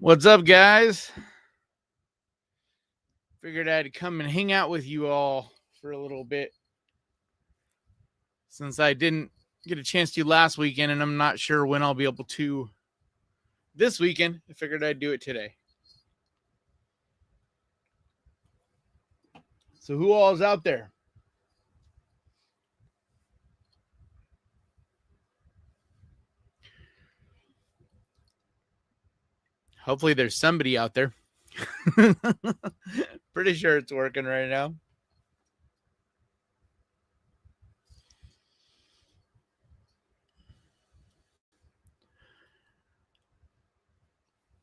What's up, guys? Figured I'd come and hang out with you all for a little bit since I didn't get a chance to last weekend, and I'm not sure when I'll be able to this weekend. I figured I'd do it today. So, who all is out there? Hopefully, there's somebody out there. Pretty sure it's working right now.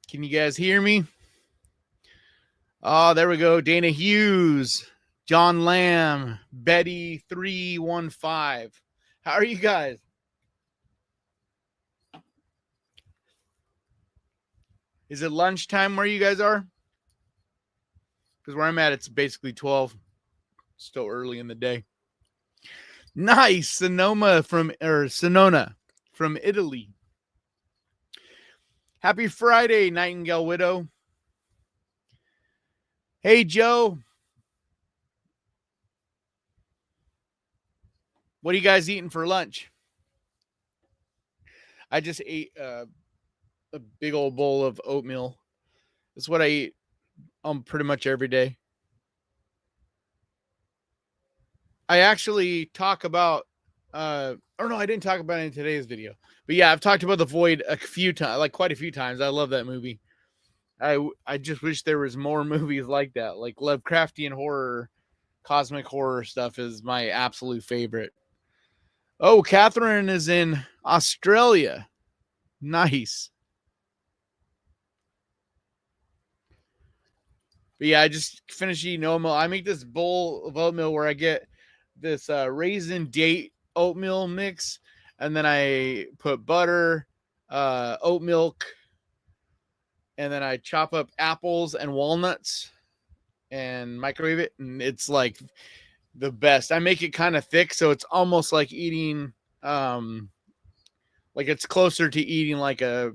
Can you guys hear me? Oh, there we go. Dana Hughes, John Lamb, Betty315. How are you guys? Is it lunchtime where you guys are? Because where I'm at, it's basically 12. Still early in the day. Nice. Sonoma from Sonona from Italy. Happy Friday, Nightingale Widow. Hey, Joe. What are you guys eating for lunch? I just ate a big old bowl of oatmeal. That's what I eat pretty much every day. I actually talk about, no, I didn't talk about it in today's video. But yeah, I've talked about The Void a few times, like quite a few times. I love that movie. I just wish there was more movies like that. Like Lovecraftian horror, cosmic horror stuff is my absolute favorite. Oh, Catherine is in Australia. Nice. But yeah, I just finished eating oatmeal. I make this bowl of oatmeal where I get this raisin date oatmeal mix, and then I put butter, oat milk, and then I chop up apples and walnuts and microwave it, and it's like the best. I make it kind of thick, so it's almost like eating like it's closer to eating like a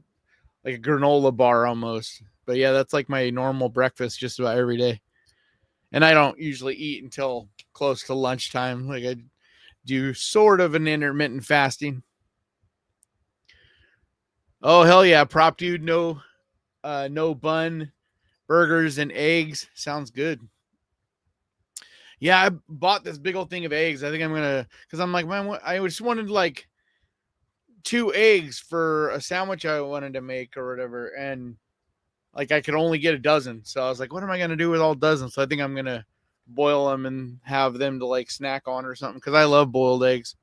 granola bar almost. But yeah, that's like my normal breakfast just about every day. And I don't usually eat until close to lunchtime. Like I do sort of an intermittent fasting. Oh hell yeah, prop dude, no bun, burgers and eggs. Sounds good. Yeah, I bought this big old thing of eggs. I think I'm gonna, because I'm like, man, I just wanted like 2 eggs for a sandwich I wanted to make or whatever, and like I could only get a dozen. So I was like, what am I gonna do with all dozens? So I think I'm gonna boil them and have them to like snack on or something, because I love boiled eggs.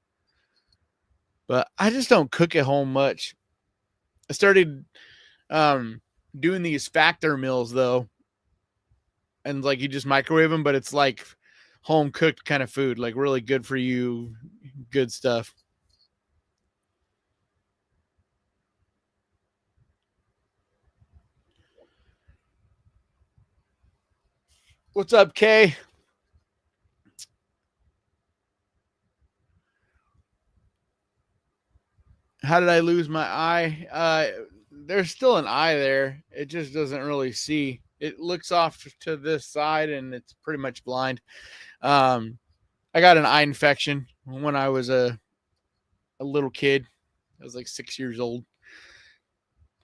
But I just don't cook at home much. I started doing these factor meals though, and like you just microwave them, but it's like home cooked kind of food, like really good for you, good stuff. What's up, Kay? How did I lose my eye? There's still an eye there. It just doesn't really see. It looks off to this side and it's pretty much blind. I got an eye infection when I was a little kid. I was like 6 years old.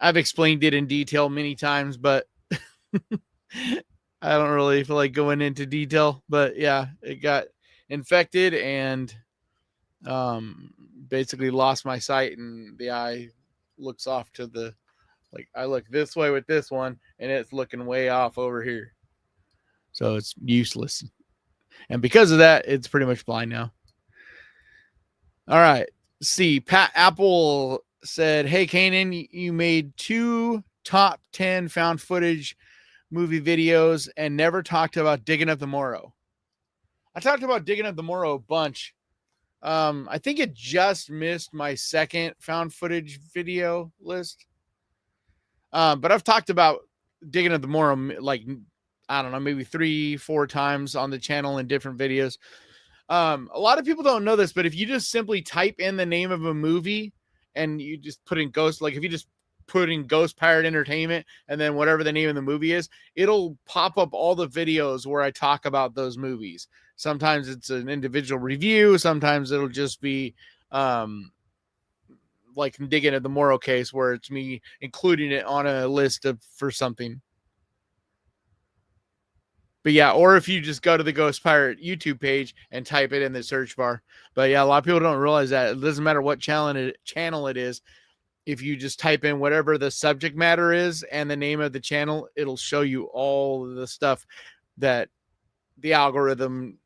I've explained it in detail many times, but I don't really feel like going into detail. But yeah, it got infected and basically lost my sight, and the eye looks off to the, like I look this way with this one and it's looking way off over here. So it's useless. And because of that, it's pretty much blind now. All right. See, Pat Apple said, hey, Kanan, you made 2 top 10 found footage movie videos and never talked about Digging Up the Morrow. I talked about Digging Up the Morrow a bunch. I think it just missed my second found footage video list. But I've talked about Digging Up the Morrow, like, I don't know, maybe 3-4 times on the channel in different videos. A lot of people don't know this, but if you just simply type in the name of a movie and you just put in ghost, like if you just put in Ghost Pirate Entertainment and then whatever the name of the movie is, it'll pop up all the videos where I talk about those movies. Sometimes it's an individual review. Sometimes it'll just be like digging at the Moro case where it's me including it on a list of for something. But yeah, or if you just go to the Ghost Pirate YouTube page and type it in the search bar. But yeah, a lot of people don't realize that it doesn't matter what channel it is. If you just type in whatever the subject matter is and the name of the channel, it'll show you all the stuff that the algorithm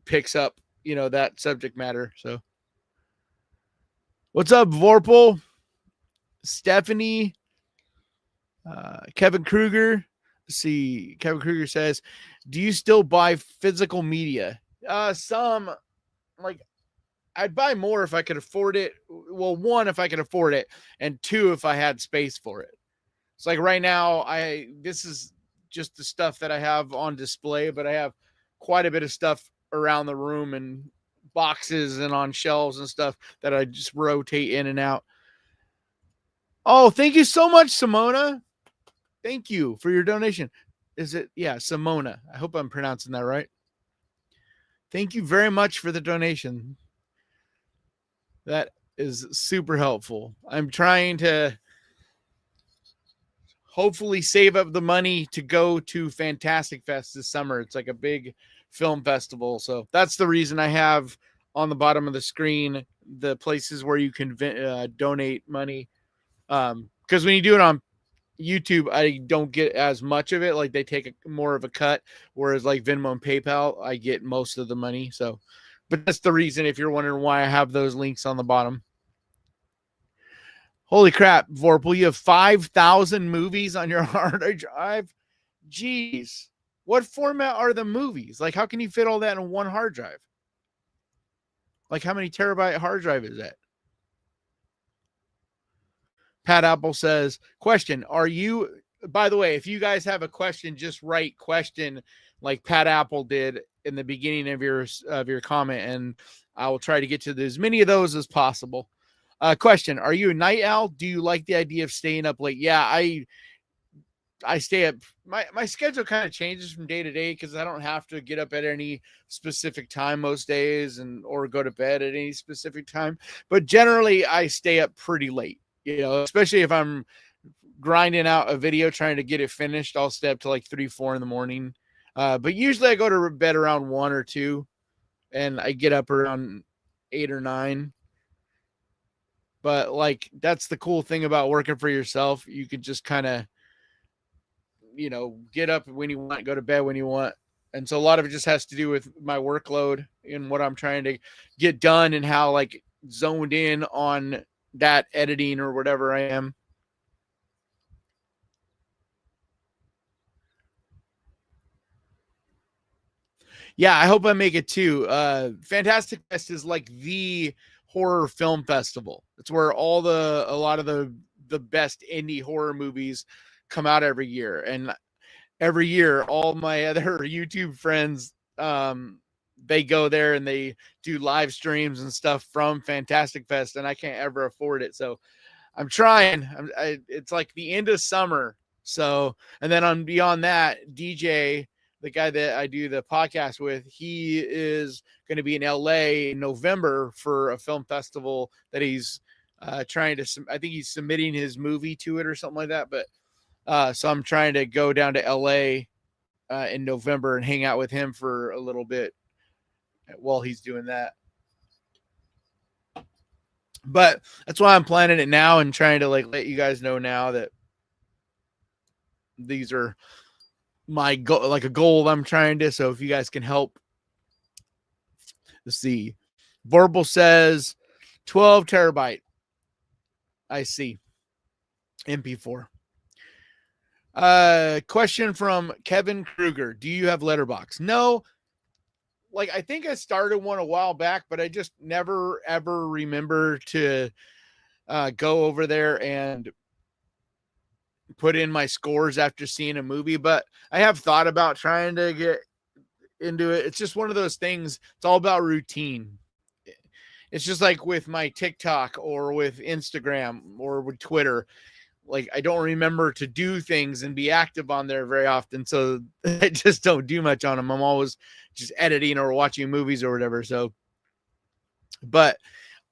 picks up, that subject matter. So what's up, Vorpal? Stephanie, Kevin Kruger. Let's see, Kevin Kruger says, do you still buy physical media? Some, like, I'd buy more if I could afford it. Well, one, if I could afford it, and two, if I had space for it. It's like right now, this is just the stuff that I have on display, but I have quite a bit of stuff around the room and boxes and on shelves and stuff that I just rotate in and out. Oh, thank you so much, Simona. Thank you for your donation. Is it? Yeah, Simona. I hope I'm pronouncing that right. Thank you very much for the donation. That is super helpful. I'm trying to hopefully save up the money to go to Fantastic Fest this summer. It's like a big film festival. So that's the reason I have on the bottom of the screen the places where you can donate money. Because when you do it on YouTube, I don't get as much of it. Like they take more of a cut, whereas like Venmo and PayPal, I get most of the money. So, but that's the reason if you're wondering why I have those links on the bottom. Holy crap, Vorpal, you have 5,000 movies on your hard drive. Jeez, what format are the movies? Like, how can you fit all that in one hard drive? Like, how many terabyte hard drive is that? Pat Apple says, question, are you, by the way, if you guys have a question, just write question like Pat Apple did in the beginning of your comment, and I will try to get to as many of those as possible. Question, are you a night owl? Do you like the idea of staying up late? Yeah, I stay up. My schedule kind of changes from day to day because I don't have to get up at any specific time most days or go to bed at any specific time. But generally, I stay up pretty late. Especially if I'm grinding out a video trying to get it finished, I'll stay up to like 3, 4 in the morning. But usually I go to bed around 1 or 2 and I get up around 8 or 9. But like, that's the cool thing about working for yourself. You could just kind of, get up when you want, go to bed when you want. And so a lot of it just has to do with my workload and what I'm trying to get done and how like zoned in on that editing or whatever I am. Yeah, I hope I make it too. Fantastic Fest is like the horror film festival. It's where a lot of the best indie horror movies come out every year. And every year, all my other YouTube friends, they go there and they do live streams and stuff from Fantastic Fest, and I can't ever afford it. So I'm trying. It's like the end of summer. So, and then on beyond that, DJ, the guy that I do the podcast with, he is going to be in LA in November for a film festival that he's trying to, I think he's submitting his movie to it or something like that. But so I'm trying to go down to LA in November and hang out with him for a little bit while he's doing that. But that's why I'm planning it now and trying to like let you guys know now that these are my goal, like a goal I'm trying to. So if you guys can help, let's see. Verbal says 12 terabyte. I see. MP4. Question from Kevin Kruger. Do you have Letterboxd? No. Like, I think I started one a while back, but I just never, ever remember to go over there and put in my scores after seeing a movie. But I have thought about trying to get into it. It's just one of those things. It's all about routine. It's just like with my TikTok or with Instagram or with Twitter. like I don't remember to do things and be active on there very often. So I just don't do much on them. I'm always just editing or watching movies or whatever. So, but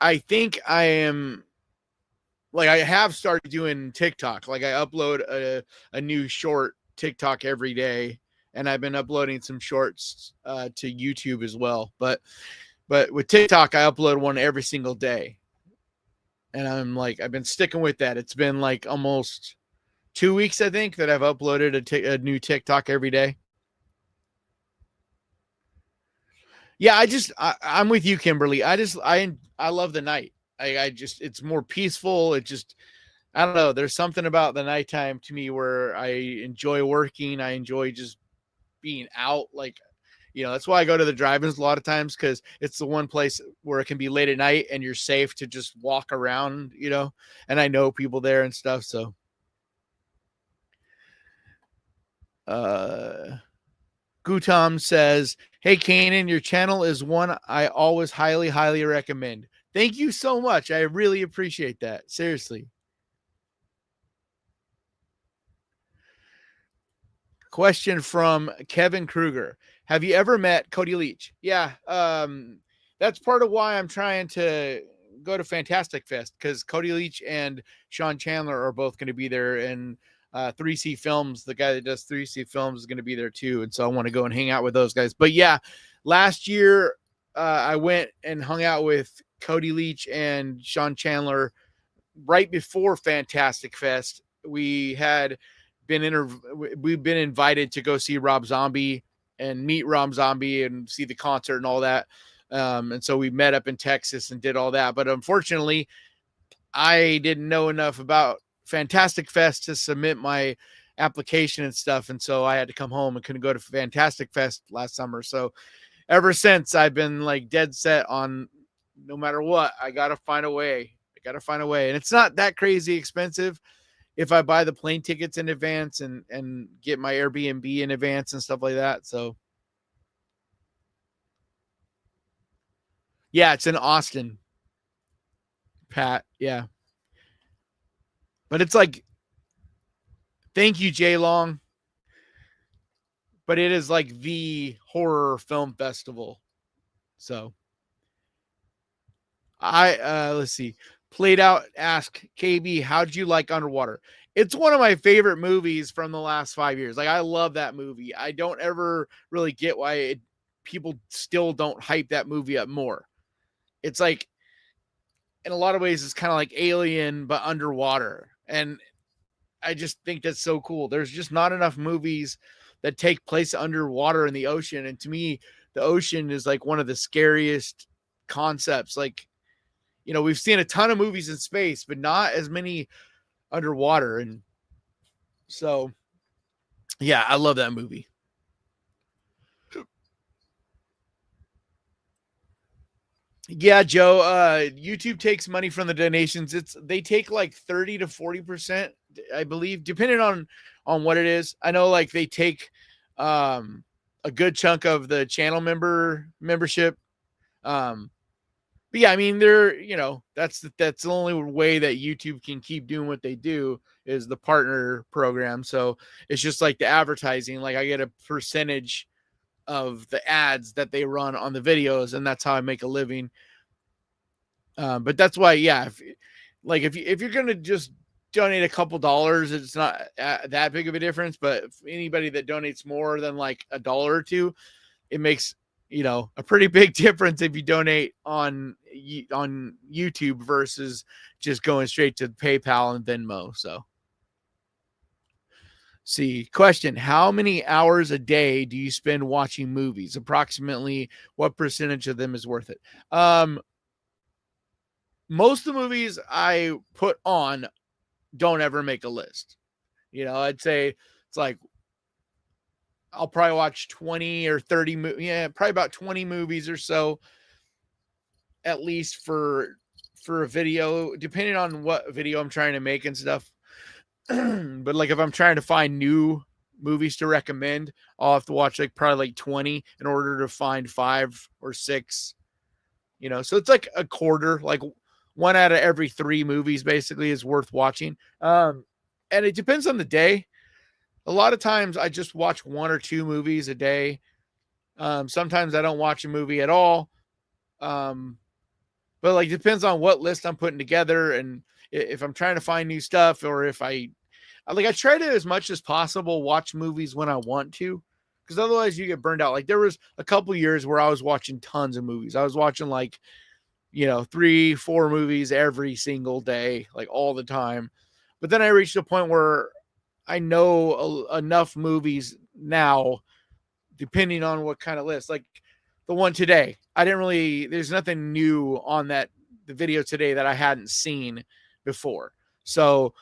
I think I am like, I have started doing TikTok. Like I upload a new short TikTok every day. And I've been uploading some shorts to YouTube as well. But with TikTok, I upload one every single day. And I'm like, I've been sticking with that. It's been like almost 2 weeks, I think, that I've uploaded a new TikTok every day. Yeah, I'm with you, Kimberly. I love the night. I just, it's more peaceful. It just, I don't know. There's something about the nighttime to me where I enjoy working. I enjoy just being out. Like, that's why I go to the drive-ins a lot of times, because it's the one place where it can be late at night and you're safe to just walk around, and I know people there and stuff. So, Gutam says, "Hey, Kanan, your channel is one I always highly, highly recommend." Thank you so much. I really appreciate that. Seriously. Question from Kevin Kruger. Have you ever met Cody Leach? Yeah. That's part of why I'm trying to go to Fantastic Fest, because Cody Leach and Sean Chandler are both going to be there, and 3C Films, the guy that does 3C Films, is going to be there too. And so I want to go and hang out with those guys. But yeah, last year I went and hung out with Cody Leach and Sean Chandler right before Fantastic Fest. We've been invited to go see Rob Zombie and meet Rob Zombie and see the concert and all that. And so we met up in Texas and did all that. But unfortunately, I didn't know enough about Fantastic Fest to submit my application and stuff. And so I had to come home and couldn't go to Fantastic Fest last summer. So ever since, I've been like dead set on, no matter what, I got to find a way. And it's not that crazy expensive if I buy the plane tickets in advance and get my Airbnb in advance and stuff like that. So yeah, it's in Austin, Pat. Yeah. But it's like, thank you, Jay Long. But it is like the horror film festival. So let's see. Played out, ask KB, how'd you like Underwater? It's one of my favorite movies from the last 5 years. Like, I love that movie. I don't ever really get why people still don't hype that movie up more. It's like, in a lot of ways, it's kind of like Alien, but underwater. And I just think that's so cool. There's just not enough movies that take place underwater in the ocean. And to me, the ocean is like one of the scariest concepts. Like, we've seen a ton of movies in space, but not as many underwater. And so, yeah, I love that movie. Yeah, Joe, YouTube takes money from the donations. They take like 30 to 40%, I believe, depending on what it is. I know like they take a good chunk of the channel membership. But yeah, I mean, that's the only way that YouTube can keep doing what they do is the partner program. So it's just like the advertising. Like, I get a percentage of the ads that they run on the videos, and that's how I make a living. But that's why, yeah, if you're gonna just donate a couple dollars, it's not that big of a difference. But if anybody that donates more than like $1 or $2, it makes a pretty big difference if you donate on YouTube versus just going straight to PayPal and Venmo. So, see, question: how many hours a day do you spend watching movies? Approximately what percentage of them is worth it? Most of the movies I put on don't ever make a list. I'd say it's like, I'll probably watch 20 or 30 probably about 20 movies or so, at least for a video, depending on what video I'm trying to make and stuff. But like, if I'm trying to find new movies to recommend, I'll have to watch like probably like 20 in order to find 5 or 6. So it's like a quarter, like 1 out of every 3 movies basically is worth watching. and it depends on the day. A lot of times I just watch 1 or 2 movies a day. Sometimes I don't watch a movie at all. Um, but like depends on what list I'm putting together and if I'm trying to find new stuff or if I try to as much as possible watch movies when I want to because otherwise you get burned out. Like there was a couple years where I was watching tons of movies. I was watching like 3, 4 movies every single day, like all the time. But then I reached a point where I know enough movies now, depending on what kind of list. Like the one today, there's nothing new on the video today that I hadn't seen before. So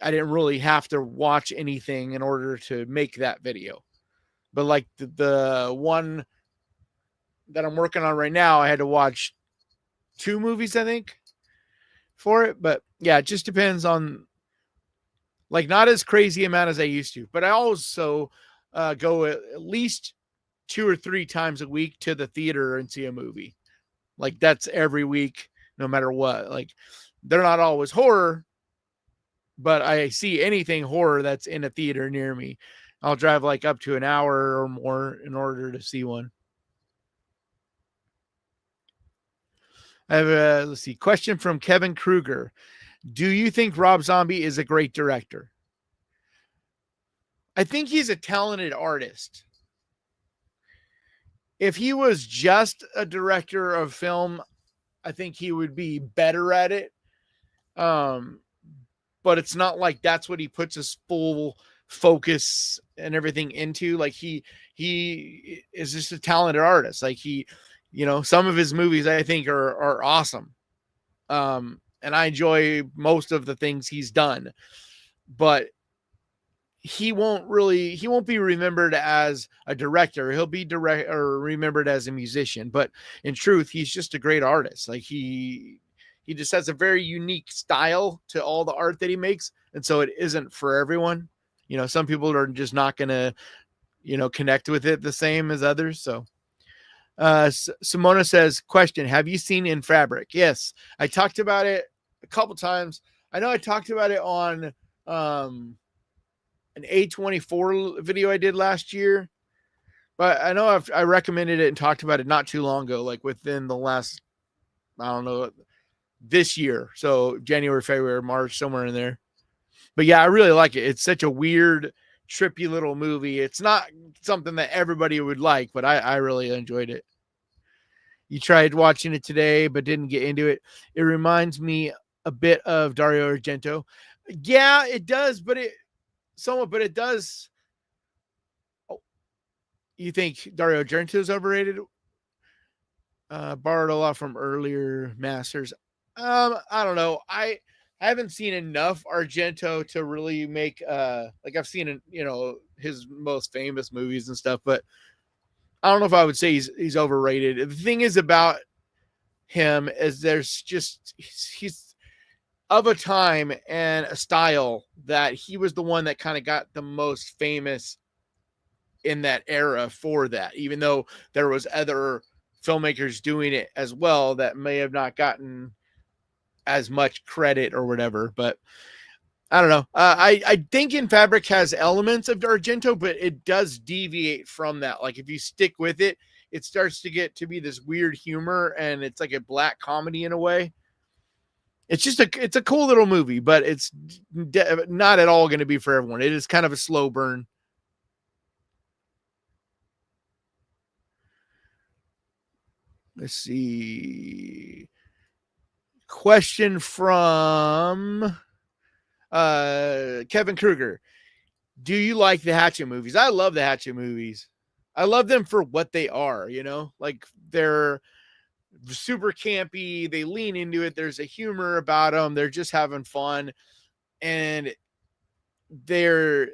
I didn't really have to watch anything in order to make that video. But like the one that I'm working on right now, I had to watch 2 movies, I think, for it. But yeah, it just depends on like not as crazy amount as I used to. But I also go at least 2 or 3 times a week to the theater and see a movie. Like that's every week, no matter what. Like they're not always horror, but I see anything horror that's in a theater near me. I'll drive like up to an hour or more in order to see one. I have let's see, question from Kevin Kruger. Do you think Rob Zombie is a great director? I think he's a talented artist. If he was just a director of film, I think he would be better at it. But it's not like that's what he puts his full focus and everything into. Like he is just a talented artist. Like some of his movies I think are awesome. And I enjoy most of the things he's done, but he won't be remembered as a director. He'll be remembered as a musician, but in truth, he's just a great artist. Like he just has a very unique style to all the art that he makes. And so it isn't for everyone. Some people are just not going to, connect with it the same as others. So Simona says, question, have you seen In Fabric? Yes. I talked about it a couple times. I know I talked about it on an A24 video I did last year, but I know I recommended it and talked about it not too long ago, like within the last, I don't know, this year. So January, February, March, somewhere in there. But yeah, I really like it. It's such a weird, trippy little movie. It's not something that everybody would like, but I really enjoyed it. You tried watching it today, but didn't get into it. It reminds me a bit of Dario Argento. Yeah, it does, but it does. Oh, you think Dario Argento is overrated? Borrowed a lot from earlier masters. I don't know. I haven't seen enough Argento to really make like I've seen his most famous movies and stuff, but I don't know if I would say he's overrated. The thing is about him is he's of a time and a style that he was the one that kind of got the most famous in that era for that, even though there was other filmmakers doing it as well that may have not gotten as much credit or whatever. But I don't know. I think In Fabric has elements of Argento, but it does deviate from that. Like if you stick with it, it starts to get to be this weird humor, and it's like a black comedy in a way. It's a cool little movie, but it's not at all going to be for everyone. It is kind of a slow burn. Let's see. Question from Kevin Kruger. Do you like the Hatchet movies? I love the Hatchet movies. I love them for what they are, like they're super campy. They lean into it. There's a humor about them. They're just having fun. And they're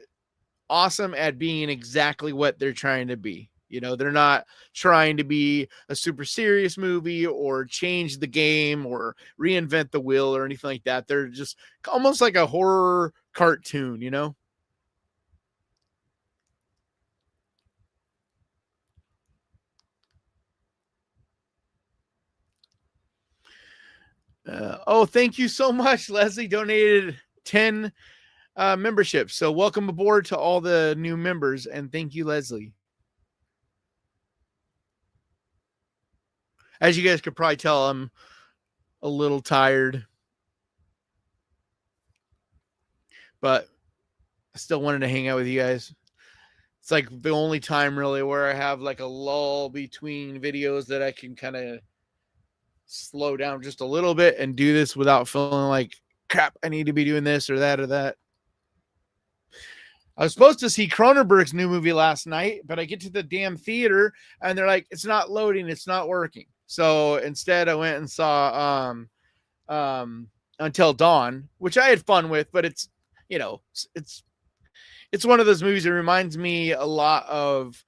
awesome at being exactly what they're trying to be. They're not trying to be a super serious movie or change the game or reinvent the wheel or anything like that. They're just almost like a horror cartoon, thank you so much. Leslie donated 10 membership. So welcome aboard to all the new members, and thank you, Leslie. As you guys could probably tell, I'm a little tired, but I still wanted to hang out with you guys. It's like the only time really where I have like a lull between videos that I can kind of slow down just a little bit and do this without feeling like crap, I need to be doing this or that or that. I was supposed to see Cronenberg's new movie last night, but I get to the damn theater and they're like, it's not loading, it's not working. So instead I went and saw Until Dawn, which I had fun with, but it's, you know, it's one of those movies that reminds me a lot of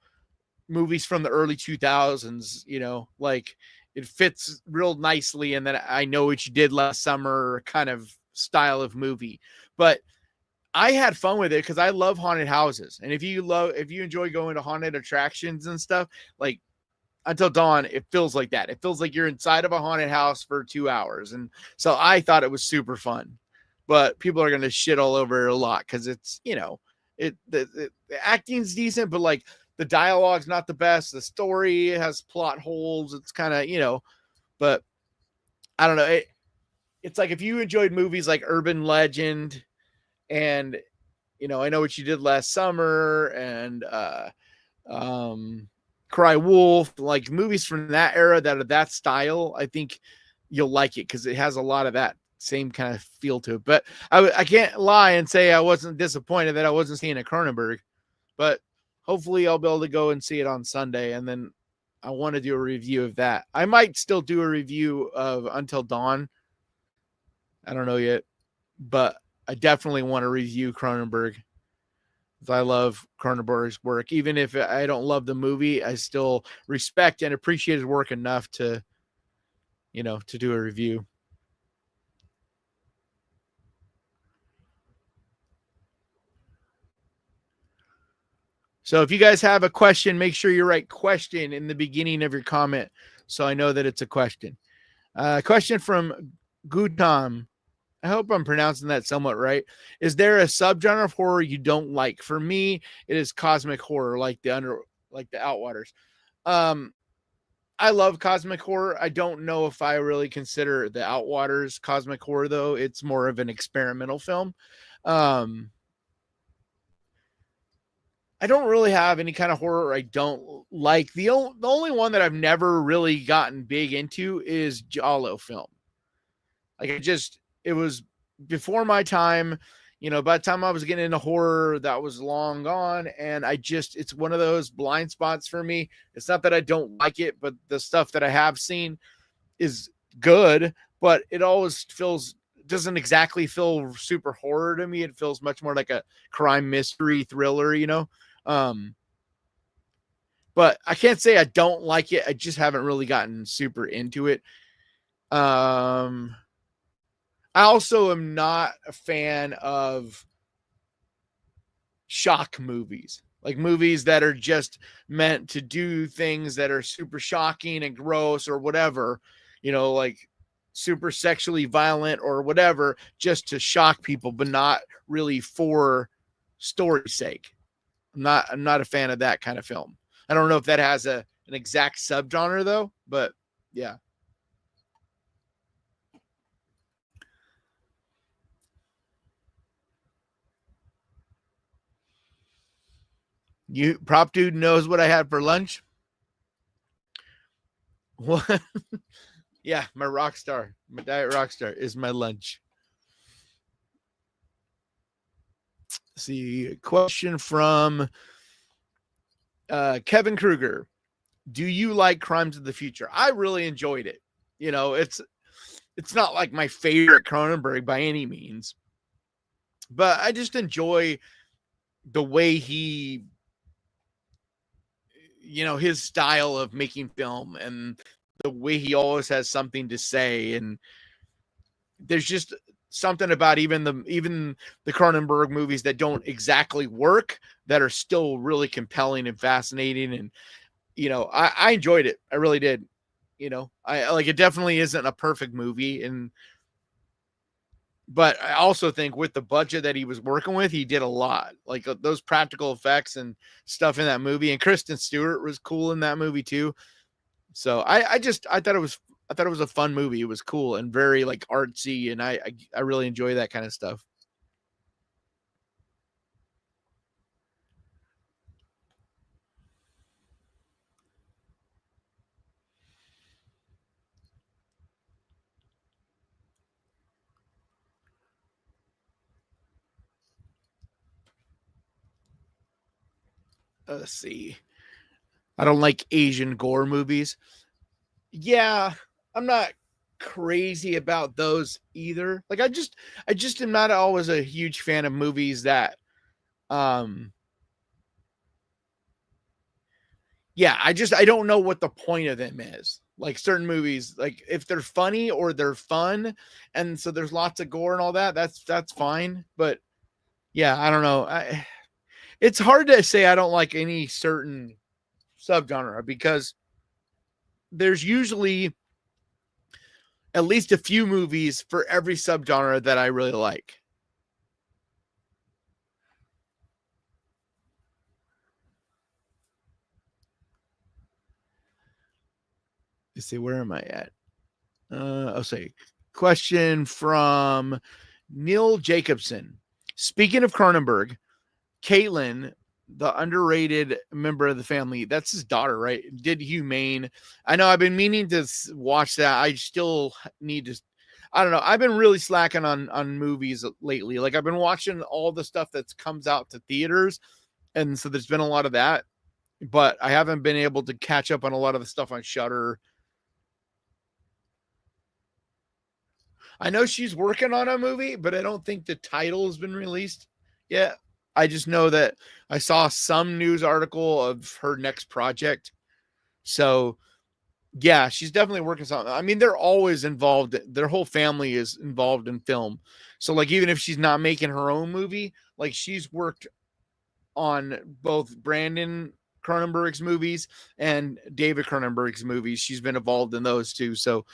movies from the early 2000s, you know, like it fits real nicely in that I Know What You Did Last Summer kind of style of movie. But I had fun with it because I love haunted houses. And if you enjoy going to haunted attractions and stuff, like Until Dawn, it feels like that. It feels like you're inside of a haunted house for 2 hours. And so I thought it was super fun. But people are going to shit all over it a lot because it's, you know, the acting's decent, but like the dialogue's not the best. The story has plot holes. It's kind of, you know, but I don't know. It's like if you enjoyed movies like Urban Legend and, you know, I Know What You Did Last Summer and Cry Wolf, like movies from that era that are that style, I think you'll like it because it has a lot of that same kind of feel to it. But I can't lie and say I wasn't disappointed that I wasn't seeing a Cronenberg, but hopefully I'll be able to go and see it on Sunday. And then I want to do a review of that. I might still do a review of Until Dawn. I don't know yet, but I definitely want to review Cronenberg. I love Cronenberg's work. Even if I don't love the movie, I still respect and appreciate his work enough to, you know, to do a review. So if you guys have a question, make sure you write question in the beginning of your comment so I know that it's a question. Question from Gutam. I hope I'm pronouncing that somewhat right. Is there a subgenre of horror you don't like? For me, it is cosmic horror, like the Outwaters. I love cosmic horror. I don't know if I really consider the Outwaters cosmic horror though. It's more of an experimental film. I don't really have any kind of horror I don't like. The only one that I've never really gotten big into is Giallo film. Like it was before my time, you know, by the time I was getting into horror, that was long gone. And it's one of those blind spots for me. It's not that I don't like it, but the stuff that I have seen is good, but it always doesn't exactly feel super horror to me. It feels much more like a crime mystery thriller, you know? But I can't say I don't like it. I just haven't really gotten super into it. I also am not a fan of shock movies, like movies that are just meant to do things that are super shocking and gross or whatever, you know, like super sexually violent or whatever, just to shock people, but not really for story's sake. I'm not a fan of that kind of film. I don't know if that has an exact subgenre though, but yeah. You prop dude knows what I had for lunch. What? Yeah, my Rockstar, my Diet Rockstar is my lunch. Let's see, question from Kevin Kruger. Do you like Crimes of the Future? I really enjoyed it. You know, it's not like my favorite Cronenberg by any means, but I just enjoy the way he, you know, his style of making film and the way he always has something to say. And there's just something about even the Cronenberg movies that don't exactly work that are still really compelling and fascinating. And, you know, I enjoyed it. I really did. You know, I like, it definitely isn't a perfect movie. And But I also think with the budget that he was working with, he did a lot. Like those practical effects and stuff in that movie. And Kristen Stewart was cool in that movie too. So I thought it was a fun movie. It was cool and very like artsy, and I really enjoy that kind of stuff. Let's see. I don't like Asian gore movies. Yeah, I'm not crazy about those either. Like I just am not always a huge fan of movies that um yeah, I don't know what the point of them is. Like certain movies, like if they're funny or they're fun and so there's lots of gore and all that, that's fine, but yeah, I don't know. It's hard to say I don't like any certain subgenre because there's usually at least a few movies for every subgenre that I really like. Let's see, where am I at? I'll say question from Neil Jacobson. Speaking of Cronenberg, Caitlin, the underrated member of the family, that's his daughter, right? Did Humane. I know I've been meaning to watch that. I still need to. I don't know. I've been really slacking on movies lately. Like I've been watching all the stuff that comes out to theaters, and so there's been a lot of that. But I haven't been able to catch up on a lot of the stuff on Shutter. I know she's working on a movie, but I don't think the title has been released yet. I just know that I saw some news article of her next project. So, yeah, she's definitely working something. I mean, they're always involved. Their whole family is involved in film. So, like, even if she's not making her own movie, like, she's worked on both Brandon Cronenberg's movies and David Cronenberg's movies. She's been involved in those too. So,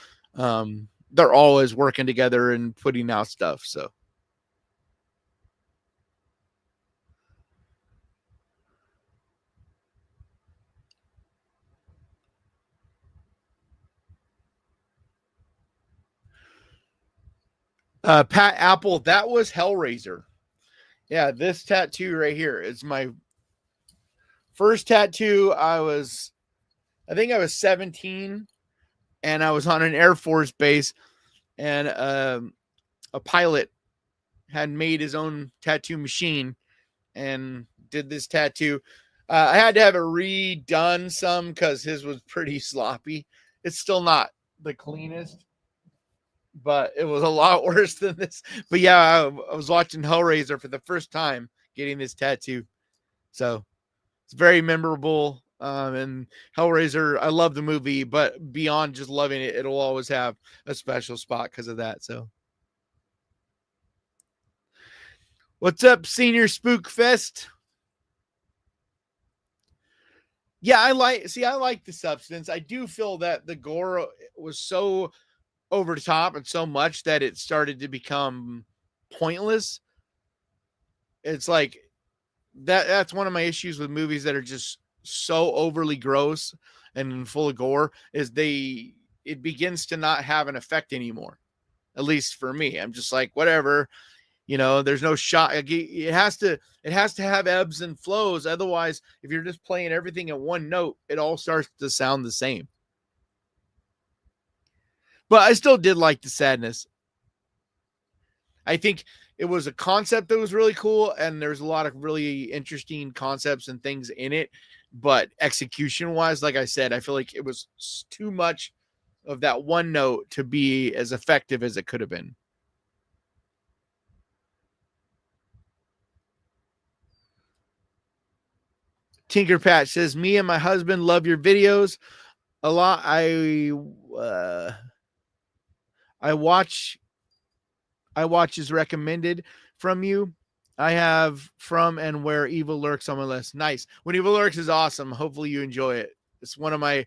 they're always working together and putting out stuff. So, Pat Apple, that was Hellraiser. Yeah, this tattoo right here is my first tattoo. I think I was 17, and I was on an Air Force base, and a pilot had made his own tattoo machine and did this tattoo. I had to have it redone some because his was pretty sloppy. It's still not the cleanest, but it was a lot worse than this. But yeah, I was watching Hellraiser for the first time, getting this tattoo. So it's very memorable. And Hellraiser, I love the movie, but beyond just loving it, it'll always have a special spot because of that. So, what's up, Senior Spook Fest? Yeah, I like the substance. I do feel that the gore was so over the top and so much that it started to become pointless. It's like that's one of my issues with movies that are just so overly gross and full of gore is it begins to not have an effect anymore. At least for me. I'm just like whatever, there's no shot. It has to have ebbs and flows. Otherwise, if you're just playing everything at one note, it all starts to sound the same. But I still did like the sadness. I think it was a concept that was really cool, and there's a lot of really interesting concepts and things in it. But execution wise, like I said, I feel like it was too much of that one note to be as effective as it could have been. Tinker Patch says, "Me and my husband love your videos a lot. Uh, I watch I watch is recommended from you. I have From and Where Evil Lurks on my list. Nice. When Evil Lurks is awesome. Hopefully you enjoy it. It's one of my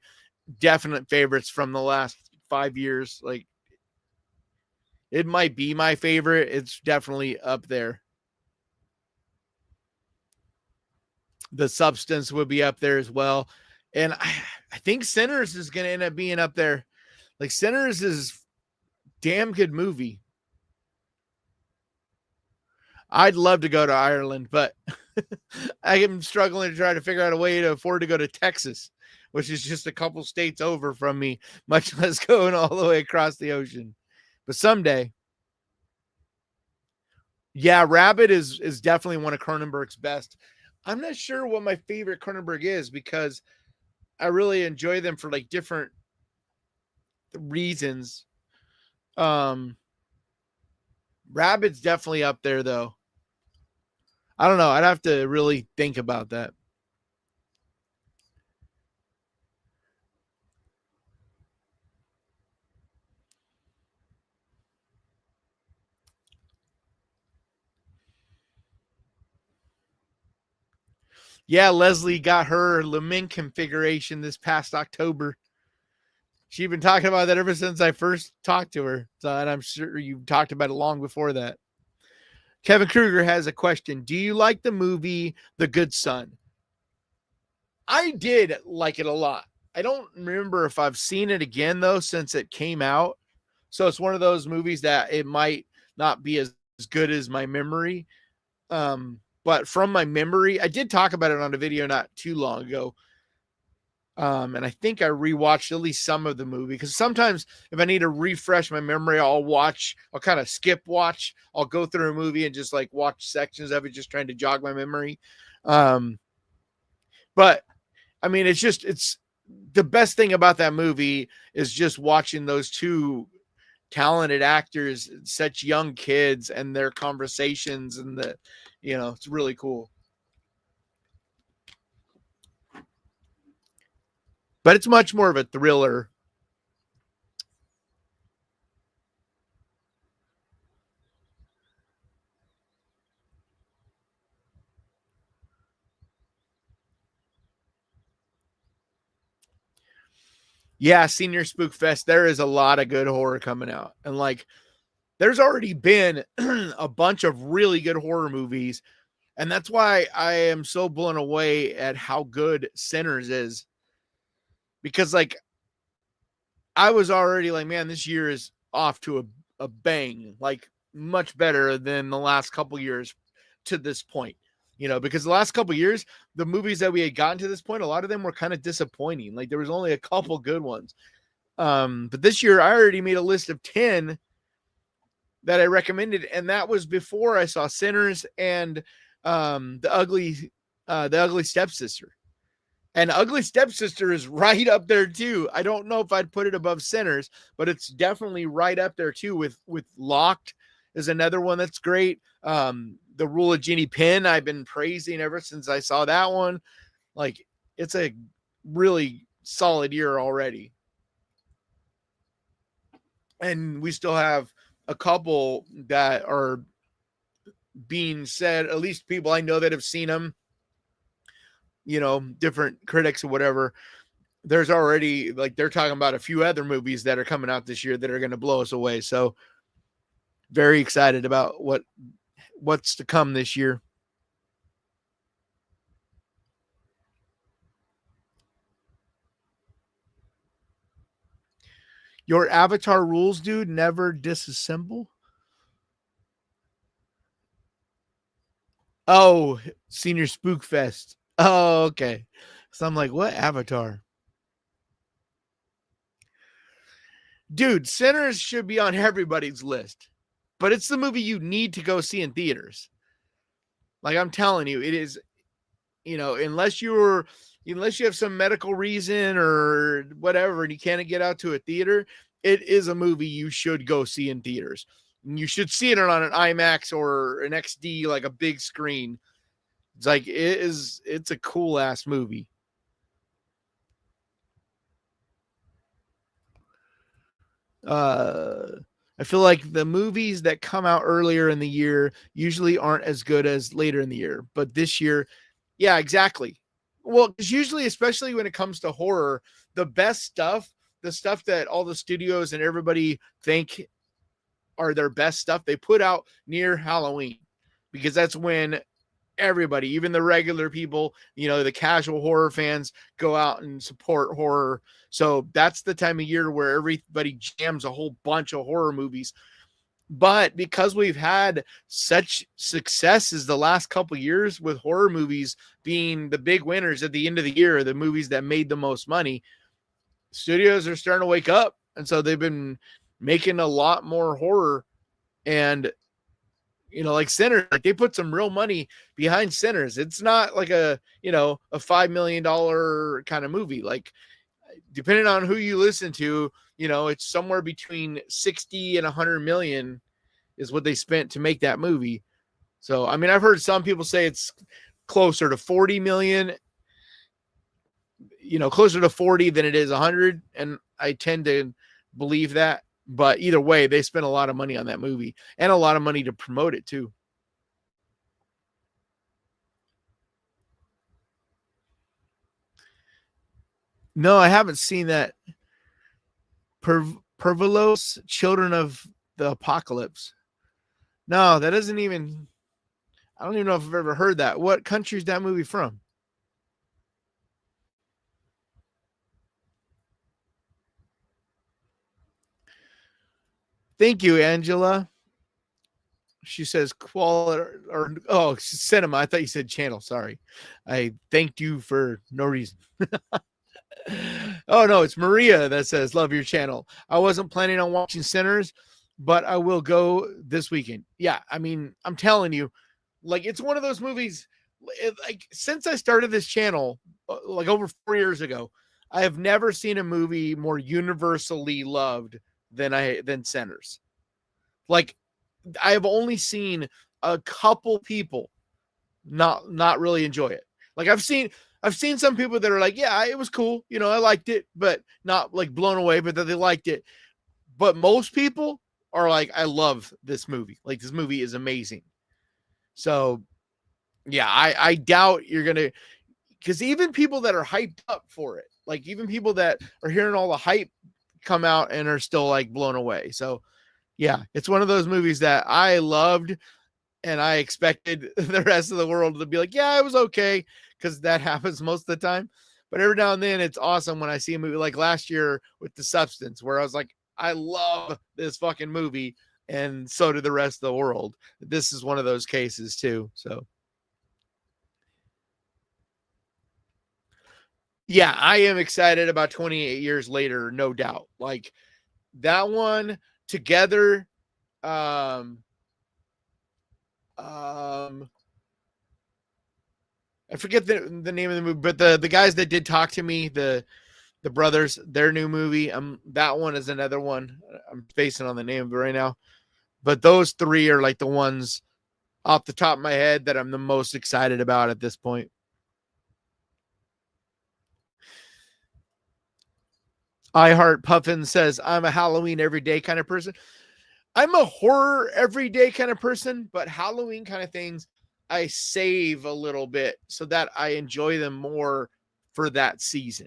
definite favorites from the last 5 years. Like It might be my favorite. It's definitely up there. The Substance would be up there as well. And I think Sinners is going to end up being up there. Like Sinners is damn good movie. I'd love to go to Ireland, but I am struggling to try to figure out a way to afford to go to Texas, which is just a couple states over from me, much less going all the way across the ocean. But someday. Yeah, Rabbit is definitely one of Cronenberg's best. I'm not sure what my favorite Cronenberg is because I really enjoy them for like different reasons. Um Rabbit's definitely up there though. I don't know. I'd have to really think about that. Yeah, Leslie got her Lemin configuration this past October. She's been talking about that ever since I first talked to her. So, and I'm sure you talked about it long before that. Kevin Kruger has a question. Do you like the movie The Good Son? I did like it a lot. I don't remember if I've seen it again, though, since it came out. So it's one of those movies that it might not be as good as my memory. But from my memory, I did talk about it on a video not too long ago. And I think I rewatched at least some of the movie because sometimes if I need to refresh my memory, I'll kind of skip watch. I'll go through a movie and just like watch sections of it, just trying to jog my memory. But I mean, it's the best thing about that movie is just watching those two talented actors, such young kids, and their conversations, and it's really cool. But it's much more of a thriller. Yeah, Senior Spook Fest, there is a lot of good horror coming out. And like there's already been a bunch of really good horror movies. And that's why I am so blown away at how good Sinners is. Because like I was already like, man, this year is off to a bang, like much better than the last couple years to this point. Because the last couple years, the movies that we had gotten to this point, a lot of them were kind of disappointing. Like there was only a couple good ones. But this year I already made a list of 10 that I recommended, and that was before I saw Sinners and the ugly stepsister. And Ugly Stepsister is right up there too. I don't know if I'd put it above Sinners, but it's definitely right up there too. With Locked is another one that's great. The Rule of Jeannie Penn I've been praising ever since I saw that one. Like it's a really solid year already. And we still have a couple that are being said, at least people I know that have seen them, different critics or whatever. There's already like they're talking about a few other movies that are coming out this year that are going to blow us away. So very excited about what's to come this year. Your Avatar rules, dude, never disassemble. Oh, Senior Spook Fest. Oh, okay. So I'm like, what Avatar? Dude, Sinners should be on everybody's list, but it's the movie you need to go see in theaters. Like I'm telling you, it is, unless you have some medical reason or whatever and you can't get out to a theater, it is a movie you should go see in theaters. And you should see it on an IMAX or an XD, like a big screen. It's a cool ass movie. I feel like the movies that come out earlier in the year usually aren't as good as later in the year. But this year, yeah, exactly. Well, because usually, especially when it comes to horror, the best stuff, the stuff that all the studios and everybody think are their best stuff, they put out near Halloween, because that's when everybody, even the regular people, the casual horror fans, go out and support horror. So that's the time of year where everybody jams a whole bunch of horror movies. But because we've had such successes the last couple years with horror movies being the big winners at the end of the year, the movies that made the most money, studios are starting to wake up. And so they've been making a lot more horror. And like Sinners, like they put some real money behind Sinners. It's not like a $5 million kind of movie. Like, depending on who you listen to, it's somewhere between 60 and 100 million is what they spent to make that movie. So, I mean, I've heard some people say it's closer to 40 million, closer to 40 than it is 100. And I tend to believe that. But either way, they spent a lot of money on that movie and a lot of money to promote it too. No, I haven't seen that. Pervelos, Children of the Apocalypse. No, that doesn't even. I don't even know if I've ever heard that. What country is that movie from? Thank you, Angela. She says quality or cinema. I thought you said channel. Sorry. I thanked you for no reason. Oh no, it's Maria that says love your channel. I wasn't planning on watching Sinners, but I will go this weekend. Yeah, I mean, I'm telling you, like it's one of those movies. Like since I started this channel, like over 4 years ago, I have never seen a movie more universally loved than Sinners. Like I have only seen a couple people not really enjoy it. Like I've seen some people that are like, yeah, it was cool, I liked it, but not like blown away, but that they liked it. But most people are like, I love this movie. Like this movie is amazing. So yeah, I doubt you're gonna, because even people that are hyped up for it, like even people that are hearing all the hype come out and are still like blown away. So yeah, it's one of those movies that I loved and I expected the rest of the world to be like, yeah, it was okay, because that happens most of the time. But every now and then it's awesome when I see a movie like last year with The Substance, where I was like, I love this fucking movie, and so did the rest of the world. This is one of those cases too. So yeah, I am excited about 28 years later, no doubt. Like that one together. Um, I forget the name of the movie, but the guys that did Talk to Me, the brothers, their new movie, that one is another one. I'm spacing on the name of it right now. But those three are like the ones off the top of my head that I'm the most excited about at this point. I Heart Puffin says, I'm a Halloween everyday kind of person. I'm a horror everyday kind of person, but Halloween kind of things I save a little bit so that I enjoy them more for that season.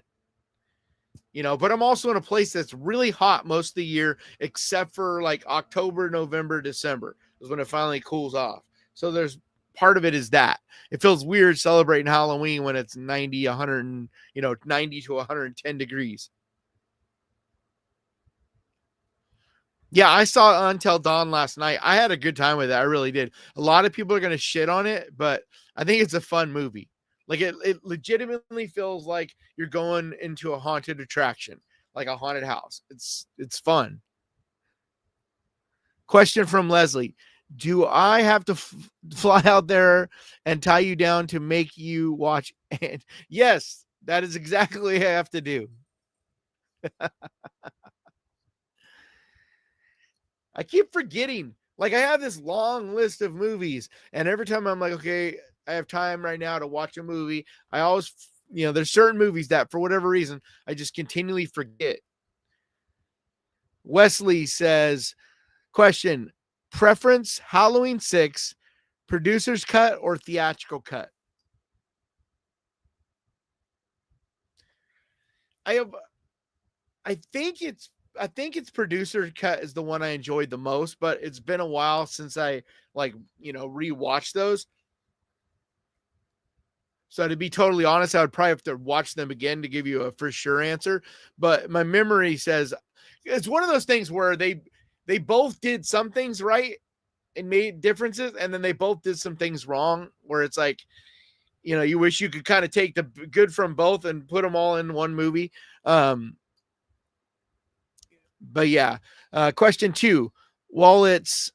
But I'm also in a place that's really hot most of the year, except for like October, November, December is when it finally cools off. So there's part of it is that it feels weird celebrating Halloween when it's 90, 100, 90 to 110 degrees. Yeah, I saw Until Dawn last night. I had a good time with it. I really did. A lot of people are going to shit on it, but I think it's a fun movie. Like it legitimately feels like you're going into a haunted attraction, like a haunted house. It's fun. Question from Leslie. Do I have to fly out there and tie you down to make you watch? And yes, that is exactly what I have to do. I keep forgetting. Like I have this long list of movies, and every time I'm like, okay, I have time right now to watch a movie, I always, there's certain movies that for whatever reason I just continually forget. Wesley says, question, preference Halloween 6, producer's cut or theatrical cut? I think it's I think its producer cut is the one I enjoyed the most, but it's been a while since I like, rewatched those. So to be totally honest, I would probably have to watch them again to give you a for sure answer. But my memory says it's one of those things where they both did some things right and made differences, and then they both did some things wrong. Where it's like, you wish you could kind of take the good from both and put them all in one movie. But yeah, question 2. While it's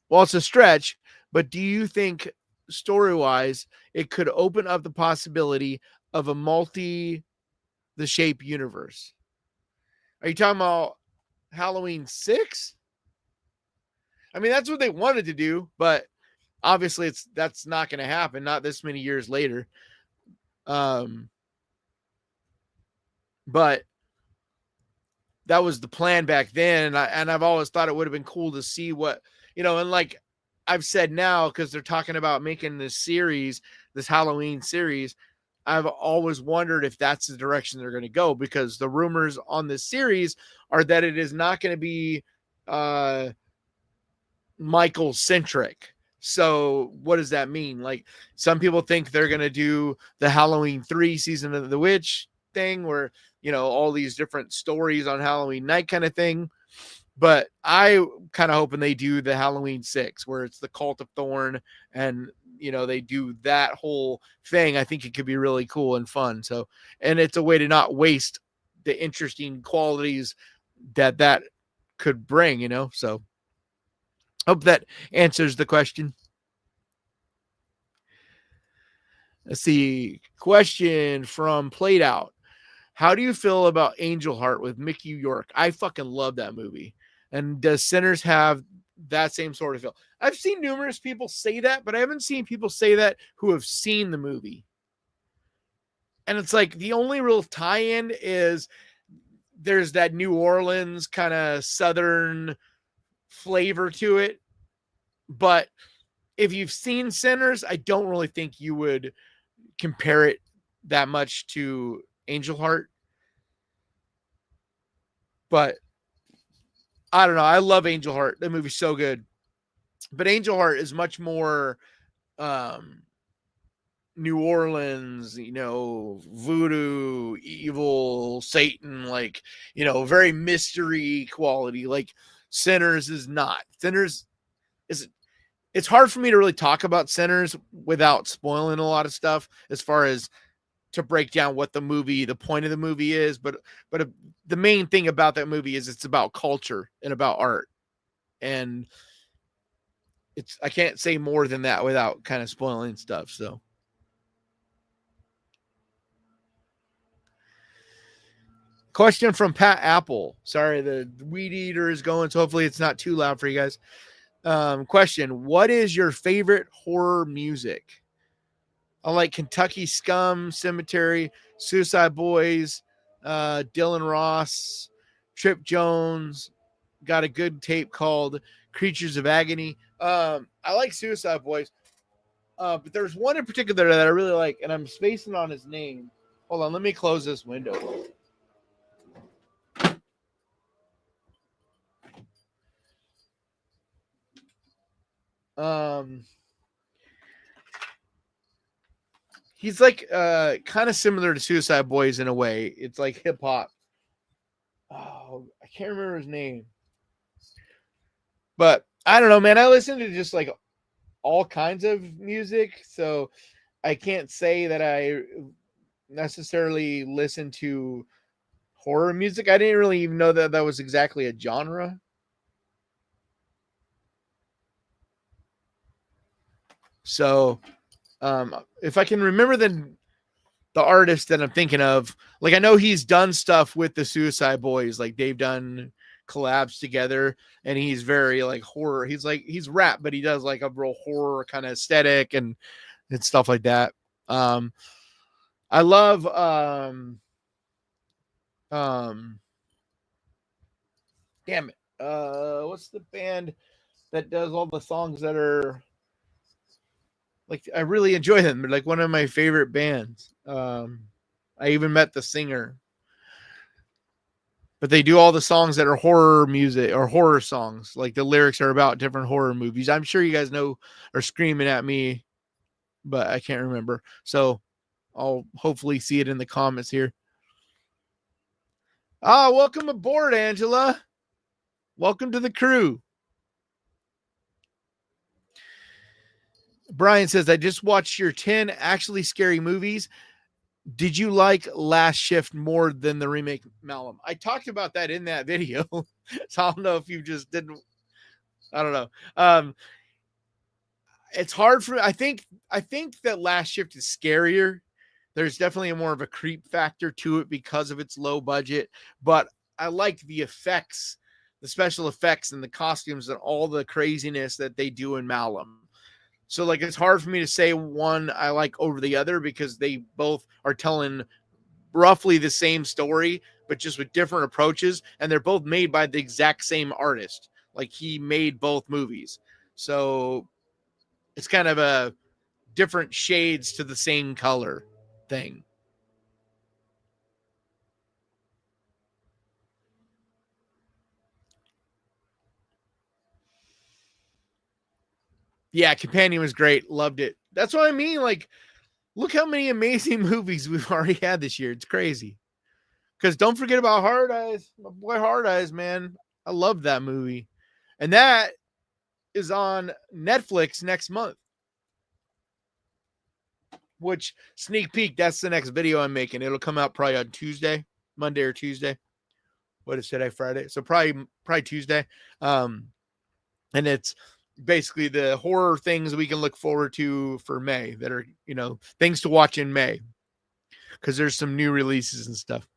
while it's a stretch, but do you think story wise it could open up the possibility of a multi the shape universe? Are you talking about Halloween 6? I mean, that's what they wanted to do, but obviously that's not going to happen. Not this many years later. Um, but that was the plan back then, and I've always thought it would have been cool to see what and like I've said now, because they're talking about making this Halloween series. I've always wondered if that's the direction they're going to go, because the rumors on this series are that it is not going to be Michael centric. So what does that mean? Like, some people think they're going to do the Halloween 3 season of the witch thing, where all these different stories on Halloween night kind of thing. But I kind of hoping they do the Halloween 6, where it's the Cult of Thorn, and they do that whole thing. I think it could be really cool and fun. So, and it's a way to not waste the interesting qualities that could bring. So hope that answers the question. Let's see. Question from Played Out. How do you feel about Angel Heart with Mickey York? I fucking love that movie. And does Sinners have that same sort of feel? I've seen numerous people say that, but I haven't seen people say that who have seen the movie. And it's like the only real tie-in is there's that New Orleans kind of Southern flavor to it. But if you've seen Sinners, I don't really think you would compare it that much to Angel Heart. But I don't know. I love Angel Heart. That movie's so good. But Angel Heart is much more New Orleans, voodoo, evil, Satan, like, very mystery quality. Like Sinners is not. Sinners is, it's hard for me to really talk about Sinners without spoiling a lot of stuff, as far as to break down what the point of the movie is. But the main thing about that movie is it's about culture and about art. And I can't say more than that without kind of spoiling stuff. So question from Pat Apple. Sorry, the weed eater is going, so hopefully it's not too loud for you guys. Question: what is your favorite horror music? I like Kentucky Scum, Cemetery, Suicide Boys, Dylan Ross, Trip Jones. Got a good tape called Creatures of Agony. I like Suicide Boys. But there's one in particular that I really like, and I'm spacing on his name. Hold on, let me close this window. He's like kind of similar to Suicide Boys in a way. It's like hip hop. Oh, I can't remember his name. But I don't know, man. I listen to just like all kinds of music, so I can't say that I necessarily listen to horror music. I didn't really even know that was exactly a genre. So, if I can remember the artist that I'm thinking of, like I know he's done stuff with the Suicide Boys, like they've done collabs together, and he's very like horror. He's rap, but he does like a real horror kind of aesthetic and stuff like that. I love damn it. What's the band that does all the songs that are like I really enjoy them. They're like one of my favorite bands. I even met the singer. But they do all the songs that are horror music or horror songs. Like the lyrics are about different horror movies. I'm sure you guys know are screaming at me, but I can't remember. So I'll hopefully see it in the comments here. Ah, welcome aboard, Angela. Welcome to the crew. Brian says, I just watched your 10 actually scary movies. Did you like Last Shift more than the remake Malum? I talked about that in that video. So I don't know if you just didn't. I don't know. It's hard for I think that Last Shift is scarier. There's definitely more of a creep factor to it because of its low budget, but I like the effects, the special effects and the costumes and all the craziness that they do in Malum. So like it's hard for me to say one I like over the other because they both are telling roughly the same story, but just with different approaches, and they're both made by the exact same artist. Like he made both movies. So it's kind of a different shades to the same color thing. Yeah, Companion was great. Loved it. That's what I mean. Like, look how many amazing movies we've already had this year. It's crazy. Because don't forget about Hard Eyes. My boy Hard Eyes, man. I love that movie. And that is on Netflix next month. Which sneak peek, that's the next video I'm making. It'll come out probably on Tuesday, Monday or Tuesday. What is today? Friday. So probably Tuesday. And it's basically the horror things we can look forward to for May that are, things to watch in May. Because there's some new releases and stuff.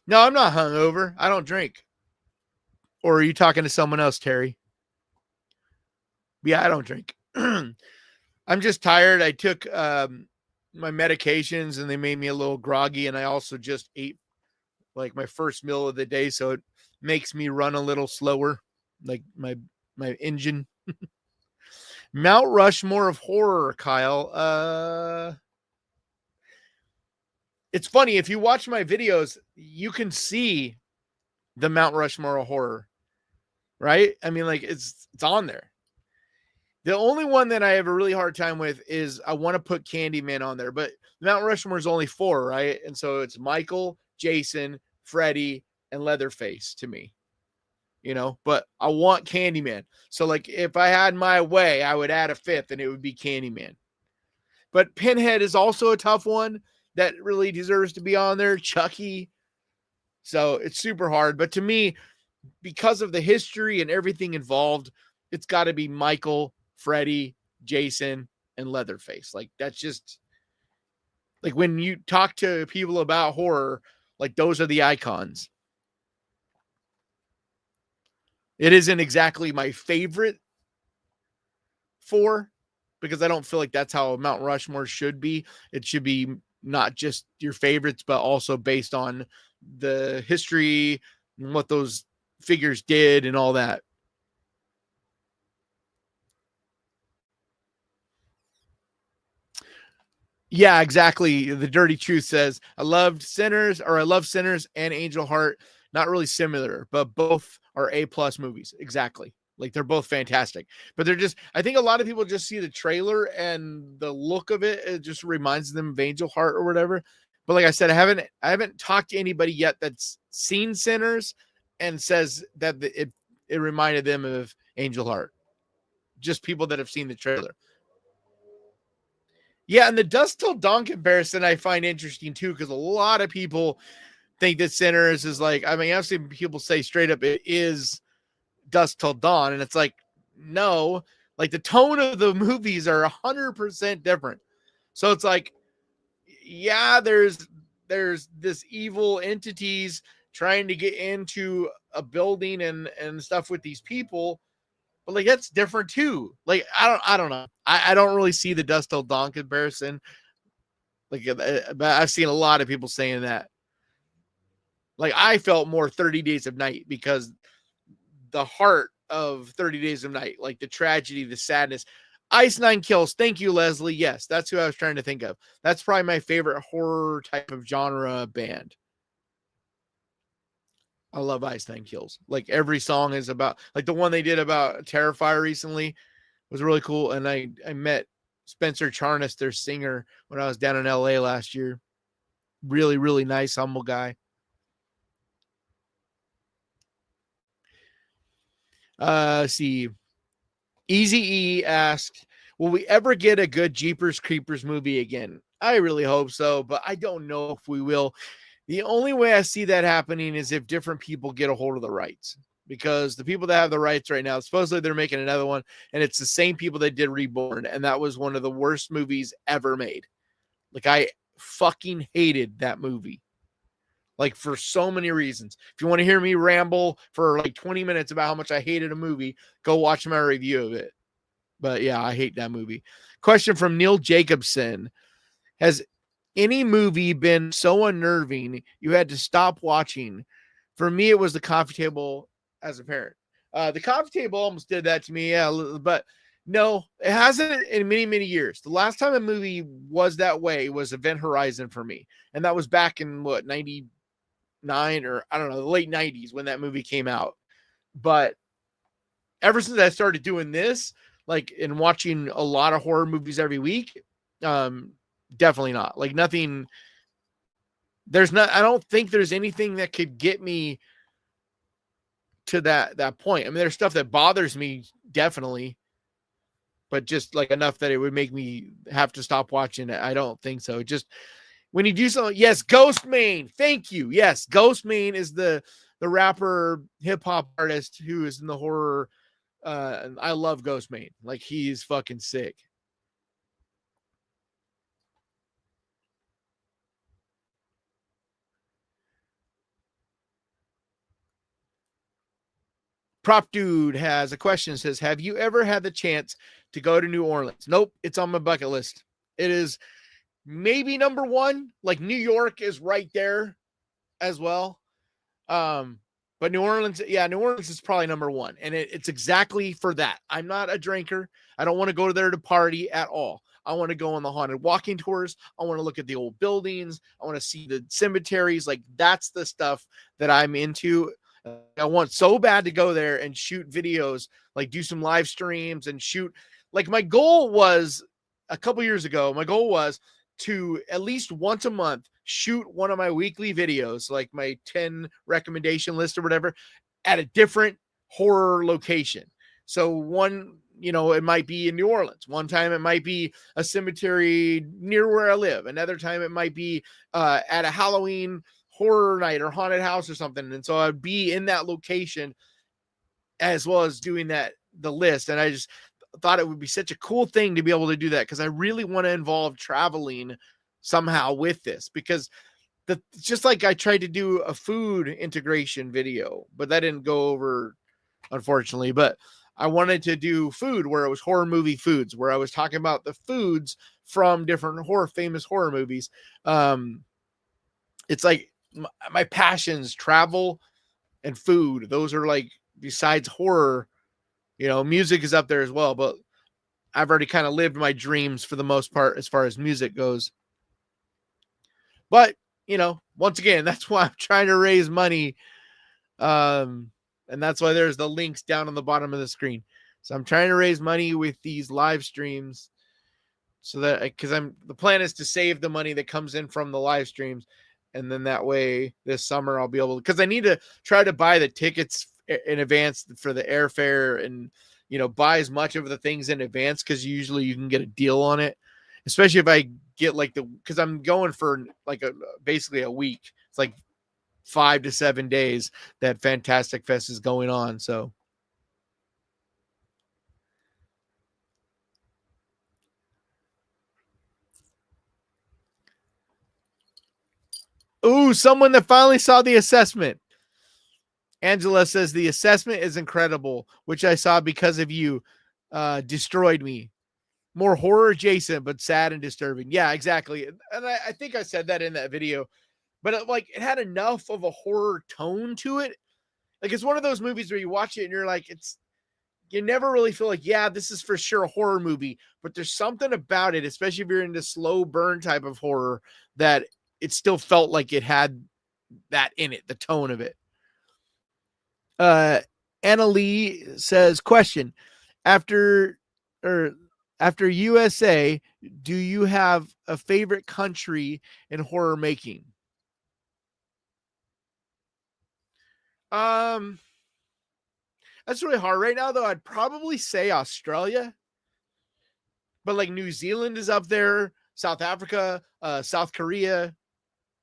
No, I'm not hungover. I don't drink. Or are you talking to someone else, Terry? Yeah, I don't drink. I'm just tired. I took my medications and they made me a little groggy. And I also just ate like my first meal of the day. So it makes me run a little slower, like my engine. Mount Rushmore of horror, Kyle. It's funny. If you watch my videos, you can see the Mount Rushmore of horror, right? I mean, like it's on there. The only one that I have a really hard time with is I want to put Candyman on there, but Mount Rushmore is only 4, right? And so it's Michael, Jason, Freddy, and Leatherface to me, but I want Candyman. So like if I had my way, I would add a 5th and it would be Candyman. But Pinhead is also a tough one that really deserves to be on there. Chucky. So it's super hard. But to me, because of the history and everything involved, it's got to be Michael, Freddy, Jason, and Leatherface. Like that's just like when you talk to people about horror, like those are the icons. It isn't exactly my favorite 4 because I don't feel like that's how Mount Rushmore should be. It should be not just your favorites, but also based on the history and what those figures did and all that. Yeah, exactly. The Dirty Truth says, I love Sinners and Angel Heart. Not really similar, but both are A+ movies. Exactly. Like they're both fantastic, but they're just, I think a lot of people just see the trailer and the look of it. It just reminds them of Angel Heart or whatever. But like I said, I haven't talked to anybody yet that's seen Sinners and says that it reminded them of Angel Heart. Just people that have seen the trailer. Yeah, and the Dusk Till Dawn comparison I find interesting too, because a lot of people think that Sinners is like, I mean, I've seen people say straight up it is Dusk Till Dawn, and it's like, no, like the tone of the movies are 100% different. So it's like, yeah, there's this evil entities trying to get into a building and stuff with these people, but like that's different too. Like I don't know. I don't really see the Dusk Till Dawn comparison. Like, but I've seen a lot of people saying that. Like I felt more 30 Days of Night because the heart of 30 Days of Night, like the tragedy, the sadness. Ice Nine Kills. Thank you, Leslie. Yes, that's who I was trying to think of. That's probably my favorite horror type of genre band. I love Ice Nine Kills. Like every song is about, like the one they did about Terrifier recently was really cool. And I met Spencer Charnas, their singer, when I was down in LA last year. Really, really nice, humble guy. See, Easy E asked, will we ever get a good Jeepers Creepers movie again? I really hope so, but I don't know if we will. The only way I see that happening is if different people get a hold of the rights. Because the people that have the rights right now, supposedly they're making another one, and it's the same people that did Reborn, and that was one of the worst movies ever made. Like, I fucking hated that movie. Like, for so many reasons. If you want to hear me ramble for like 20 minutes about how much I hated a movie, go watch my review of it. But yeah, I hate that movie. Question from Neil Jacobson. Has any movie been so unnerving you had to stop watching? For me, it was The Coffee Table as a parent. The Coffee Table almost did that to me, yeah, but no, it hasn't in many, many years. The last time a movie was that way was Event Horizon for me. And that was back in what, 99 or I don't know, the late 90s when that movie came out. But ever since I started doing this, like, and watching a lot of horror movies every week, definitely not. Like, nothing. There's not. I don't think there's anything that could get me to that point. I mean, there's stuff that bothers me definitely, but just like enough that it would make me have to stop watching it. I don't think so. Just when you do something, yes, Ghostmane. Thank you. Yes, Ghostmane is the rapper hip hop artist who is in the horror. I love Ghostmane. Like, he's fucking sick. Prop Dude has a question. Says, have you ever had the chance to go to New Orleans? Nope. It's on my bucket list. It is maybe number one. Like, New York is right there as well. But New Orleans, yeah, New Orleans is probably number one. And it's exactly for that. I'm not a drinker. I don't want to go there to party at all. I want to go on the haunted walking tours. I want to look at the old buildings. I want to see the cemeteries. Like, that's the stuff that I'm into. I want so bad to go there and shoot videos, like do some live streams and shoot. Like, my goal was a couple years ago, my goal was to at least once a month shoot one of my weekly videos, like my 10 recommendation list or whatever, at a different horror location. So one, it might be in New Orleans. One time it might be a cemetery near where I live. Another time it might be at a Halloween horror night or haunted house or something. And so I'd be in that location as well as doing the list. And I just thought it would be such a cool thing to be able to do that, because I really want to involve traveling somehow with this, because just like I tried to do a food integration video, but that didn't go over, unfortunately. But I wanted to do food where it was horror movie foods, where I was talking about the foods from different famous horror movies. It's like my passions, travel and food. Those are, like, besides horror, music is up there as well, but I've already kind of lived my dreams for the most part as far as music goes. But, once again, that's why I'm trying to raise money. And that's why there's the links down on the bottom of the screen. So I'm trying to raise money with these live streams, so that, because the plan is to save the money that comes in from the live streams. And then that way this summer I'll be able to, because I need to try to buy the tickets in advance for the airfare, and, buy as much of the things in advance, because usually you can get a deal on it, especially if I get because I'm going for like basically a week. It's like 5 to 7 days that Fantastic Fest is going on. So ooh, someone that finally saw the assessment. Angela says the assessment is incredible, which I saw because of you. Destroyed me. More horror adjacent, but sad and disturbing. Yeah, exactly. And I think I said that in that video, but it had enough of a horror tone to it. Like, it's one of those movies where you watch it and you're like, you never really feel like, yeah, this is for sure a horror movie, but there's something about it, especially if you're into slow burn type of horror, that it still felt like it had that in it, the tone of it. Anna Lee says, question, after or after USA, do you have a favorite country in horror making? Um, that's really hard right now, though. I'd probably say Australia, but like New Zealand is up there, South Africa, South Korea,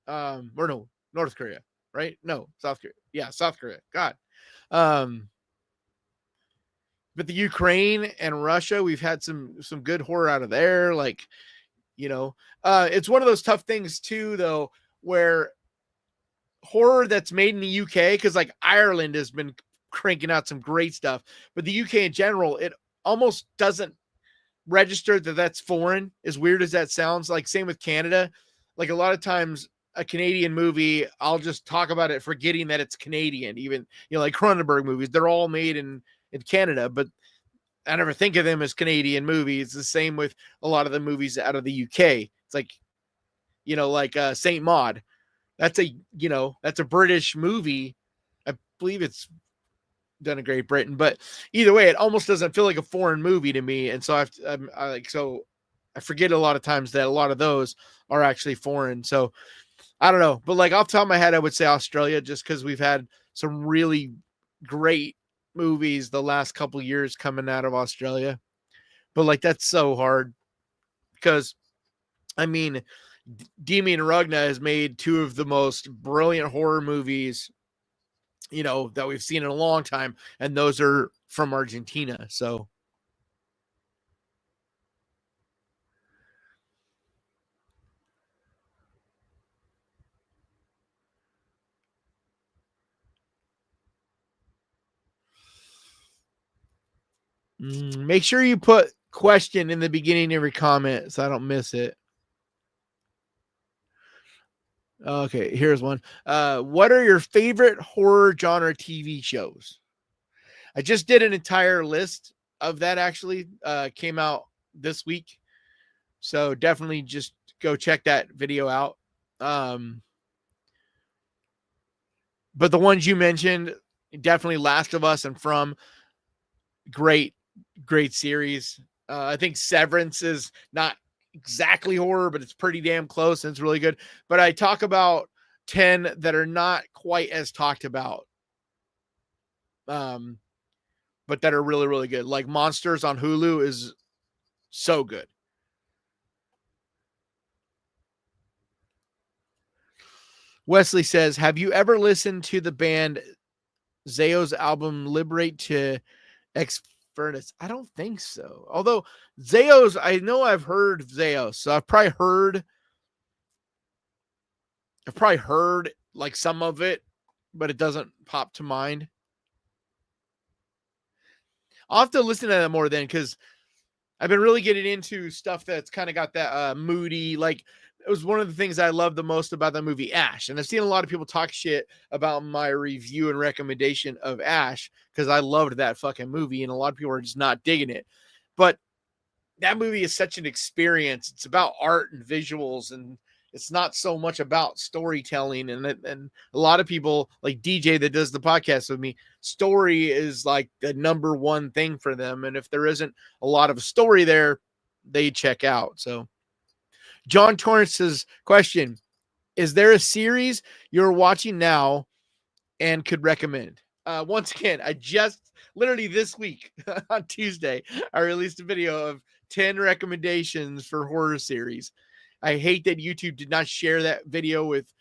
or no, North Korea, right? No, South Korea. Yeah, South Korea. God. Um, but the Ukraine and Russia, we've had some good horror out of there. Like, it's one of those tough things too, though, where horror that's made in the UK, because like Ireland has been cranking out some great stuff, but the UK in general, it almost doesn't register that that's foreign, as weird as that sounds. Like, same with Canada. Like, a lot of times a Canadian movie, I'll just talk about it forgetting that it's Canadian. Even, like Cronenberg movies, they're all made in Canada, but I never think of them as Canadian movies. The same with a lot of the movies out of the UK. It's like, like Saint Maud. That's a British movie. I believe it's done in Great Britain, but either way, it almost doesn't feel like a foreign movie to me. And so I forget a lot of times that a lot of those are actually foreign. So I don't know, but like off the top of my head, I would say Australia, just because we've had some really great movies the last couple of years coming out of Australia. But like, that's so hard because, I mean, Demian Rugna has made two of the most brilliant horror movies, that we've seen in a long time, and those are from Argentina. So make sure you put question in the beginning of every comment so I don't miss it. Okay, here's one. What are your favorite horror genre TV shows? I just did an entire list of that, actually. Came out this week. So definitely just go check that video out. But the ones you mentioned, definitely Last of Us and From, great series. I think Severance is not exactly horror, but it's pretty damn close and it's really good. But I talk about 10 that are not quite as talked about, but that are really, really good. Like Monsters on Hulu is so good. Wesley says, have you ever listened to the band Zayo's album Liberate to Ex Furnace? I don't think so. Although Zayo's, I know I've heard Zayo, so I've probably heard like some of it, but it doesn't pop to mind. I'll have to listen to that more then, because I've been really getting into stuff that's kind of got that moody, like, it was one of the things I love the most about the movie Ash. And I've seen a lot of people talk shit about my review and recommendation of Ash, because I loved that fucking movie, and a lot of people are just not digging it. But that movie is such an experience. It's about art and visuals, and it's not so much about storytelling. And a lot of people, like DJ that does the podcast with me, story is like the number one thing for them. And if there isn't a lot of story there, they check out. So John Torrance's question, is there a series you're watching now and could recommend? Once again, I just literally this week on Tuesday, I released a video of 10 recommendations for horror series. I hate that YouTube did not share that video with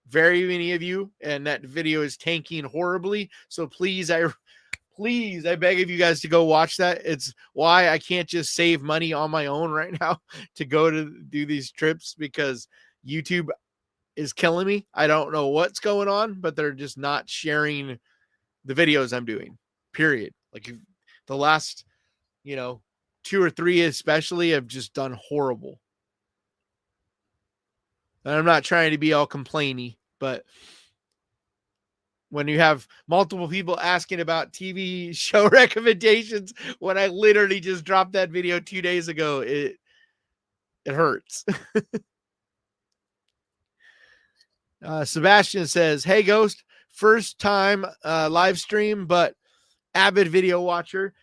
very many of you, and that video is tanking horribly. So please, I beg of you guys to go watch that. It's why I can't just save money on my own right now to go to do these trips, because YouTube is killing me. I don't know what's going on, but they're just not sharing the videos I'm doing, period. Like, the last, 2 or 3 especially have just done horrible. And I'm not trying to be all complainy, but when you have multiple people asking about TV show recommendations when I literally just dropped that video 2 days ago. It hurts. Sebastian says, "Hey Ghost, first time live stream, but avid video watcher.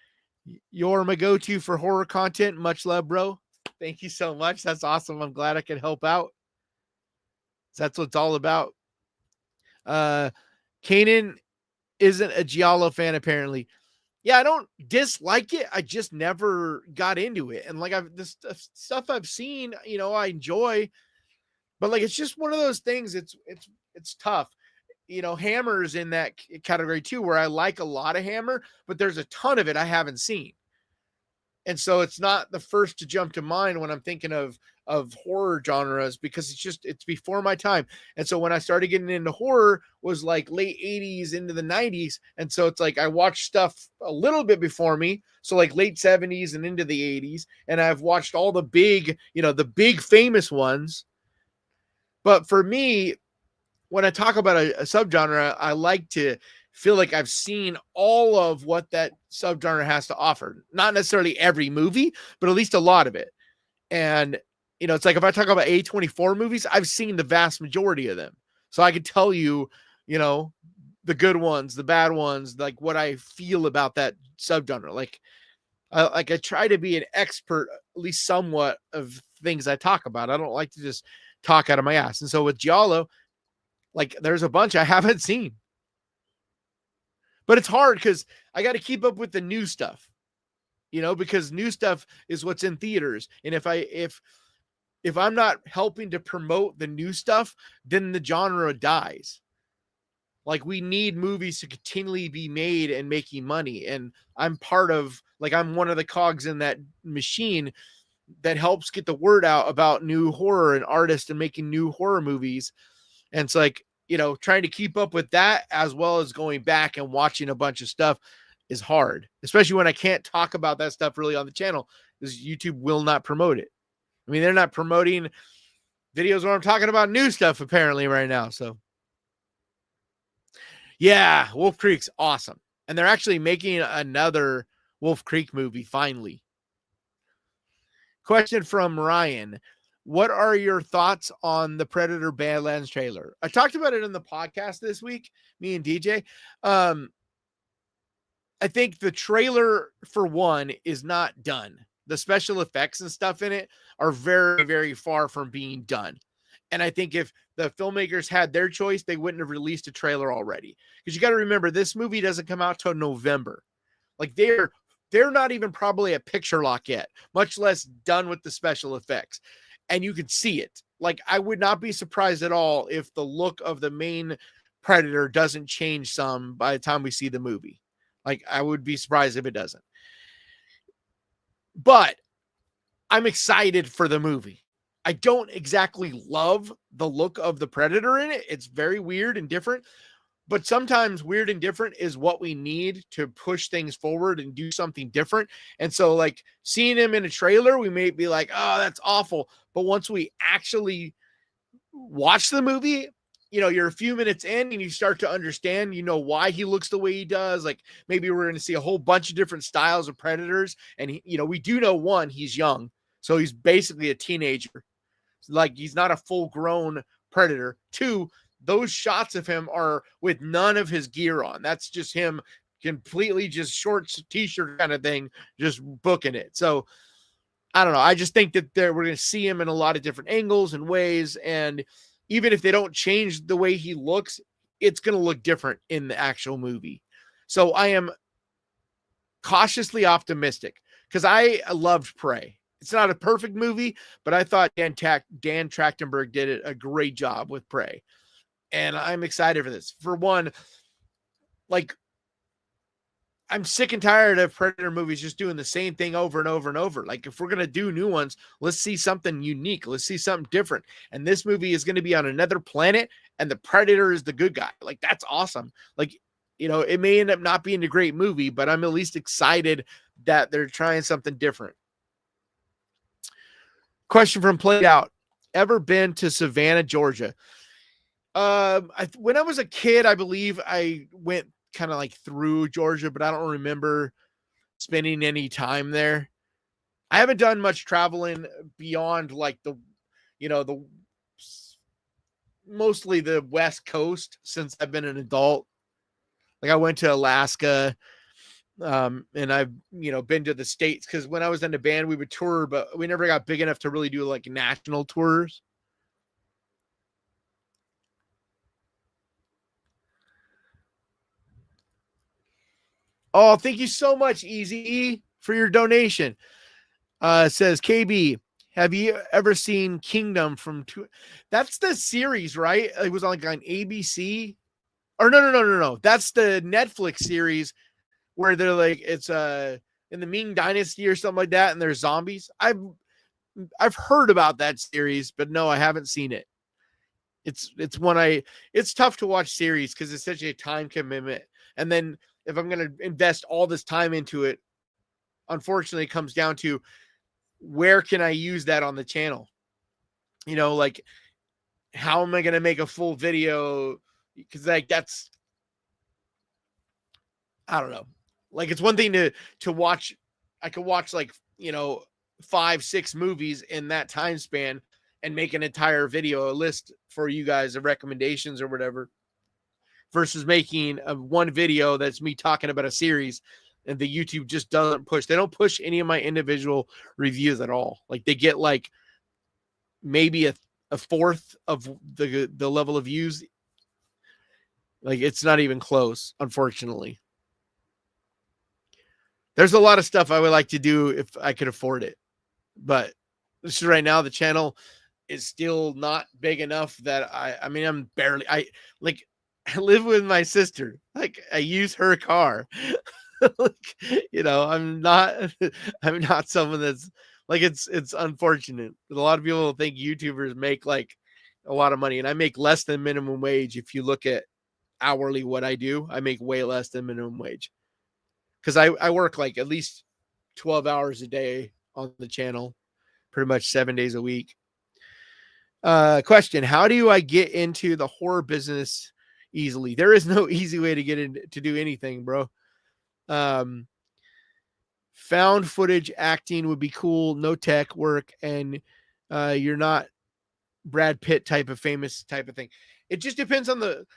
You're my go-to for horror content. Much love, bro." Thank you so much. That's awesome. I'm glad I could help out. That's what it's all about. Kanan isn't a Giallo fan, apparently. Yeah, I don't dislike it. I just never got into it. And like this stuff I've seen, I enjoy, but like it's just one of those things. It's tough. Hammer's in that category too, where I like a lot of Hammer, but there's a ton of it I haven't seen. And so it's not the first to jump to mind when I'm thinking of horror genres, because it's before my time. And so when I started getting into horror was like late 80s into the 90s. And so it's like I watched stuff a little bit before me. So like late 70s and into the 80s. And I've watched all the big, the big famous ones. But for me, when I talk about a subgenre, I like to feel like I've seen all of what that subgenre has to offer. Not necessarily every movie, but at least a lot of it. And, it's like if I talk about A24 movies, I've seen the vast majority of them. So I could tell you, the good ones, the bad ones, like what I feel about that subgenre. Like I try to be an expert, at least somewhat, of things I talk about. I don't like to just talk out of my ass. And so with Giallo, like there's a bunch I haven't seen. But it's hard because I got to keep up with the new stuff, because new stuff is what's in theaters. And if I'm not helping to promote the new stuff, then the genre dies. Like we need movies to continually be made and making money. And I'm I'm one of the cogs in that machine that helps get the word out about new horror and artists and making new horror movies. And it's like, trying to keep up with that as well as going back and watching a bunch of stuff is hard, especially when I can't talk about that stuff really on the channel because YouTube will not promote it. I mean, they're not promoting videos where I'm talking about new stuff apparently right now. So yeah, Wolf Creek's awesome. And they're actually making another Wolf Creek movie finally. Question from Ryan. What are your thoughts on the Predator Badlands trailer? I talked about it in the podcast this week, me and DJ. I think the trailer, for one, is not done. The special effects and stuff in it are very, very far from being done. And I think if the filmmakers had their choice, they wouldn't have released a trailer already. Because you got to remember, this movie doesn't come out till November. Like they're not even probably at picture lock yet, much less done with the special effects. And you could see it. Like, I would not be surprised at all if the look of the main Predator doesn't change some by the time we see the movie. Like, I would be surprised if it doesn't. But I'm excited for the movie. I don't exactly love the look of the Predator in it. It's very weird and different. But sometimes weird and different is what we need to push things forward and do something different. And so, like, seeing him in a trailer, we may be like, oh, that's awful. But once we actually watch the movie, you're a few minutes in and you start to understand, why he looks the way he does. Like, maybe we're going to see a whole bunch of different styles of Predators. And, we do know, one, he's young. So he's basically a teenager. Like, he's not a full-grown Predator. Two, those shots of him are with none of his gear on. That's just him completely just shorts, t-shirt kind of thing, just booking it. So I don't know. I just think that we're going to see him in a lot of different angles and ways. And even if they don't change the way he looks, it's going to look different in the actual movie. So I am cautiously optimistic because I loved Prey. It's not a perfect movie, but I thought Dan Trachtenberg did a great job with Prey. And I'm excited for this. For one, like, I'm sick and tired of Predator movies just doing the same thing over and over and over. Like, if we're going to do new ones, let's see something unique. Let's see something different. And this movie is going to be on another planet, and the Predator is the good guy. Like, that's awesome. Like, it may end up not being a great movie, but I'm at least excited that they're trying something different. Question from Played Out. Ever been to Savannah, Georgia? When I was a kid, I believe I went kind of like through Georgia, but I don't remember spending any time there. I haven't done much traveling beyond like the mostly the West Coast since I've been an adult. Like I went to Alaska, and I've been to the States because when I was in the band, we would tour, but we never got big enough to really do like national tours. Oh, thank you so much, Easy, for your donation. Says KB, have you ever seen Kingdom from two? That's the series, right? It was like on ABC. Or no. That's the Netflix series where they're like it's in the Ming Dynasty or something like that, and there's zombies. I've heard about that series, but no, I haven't seen it. It's tough to watch series because it's such a time commitment. And then if I'm gonna invest all this time into it, unfortunately it comes down to where can I use that on the channel? Like how am I gonna make a full video? Because like that's I don't know. Like it's one thing to watch. I could watch like 5-6 movies in that time span and make an entire video, a list for you guys of recommendations or whatever, versus making one video that's me talking about a series and the YouTube just doesn't push. They don't push any of my individual reviews at all. Like they get like maybe a fourth of the level of views. Like it's not even close, unfortunately. There's a lot of stuff I would like to do if I could afford it. But this is right now, the channel is still not big enough that I'm barely, I live with my sister. Like I use her car. Like, I'm not someone that's like, it's unfortunate. A lot of people think YouTubers make like a lot of money, and I make less than minimum wage. If you look at hourly, what I do, I make way less than minimum wage. Because I work like at least 12 hours a day on the channel, pretty much 7 days a week. Question: how do I get into the horror business easily? There is no easy way to get in to do anything, bro. Found footage acting would be cool. No tech work, and you're not Brad Pitt type of famous type of thing. It just depends on the.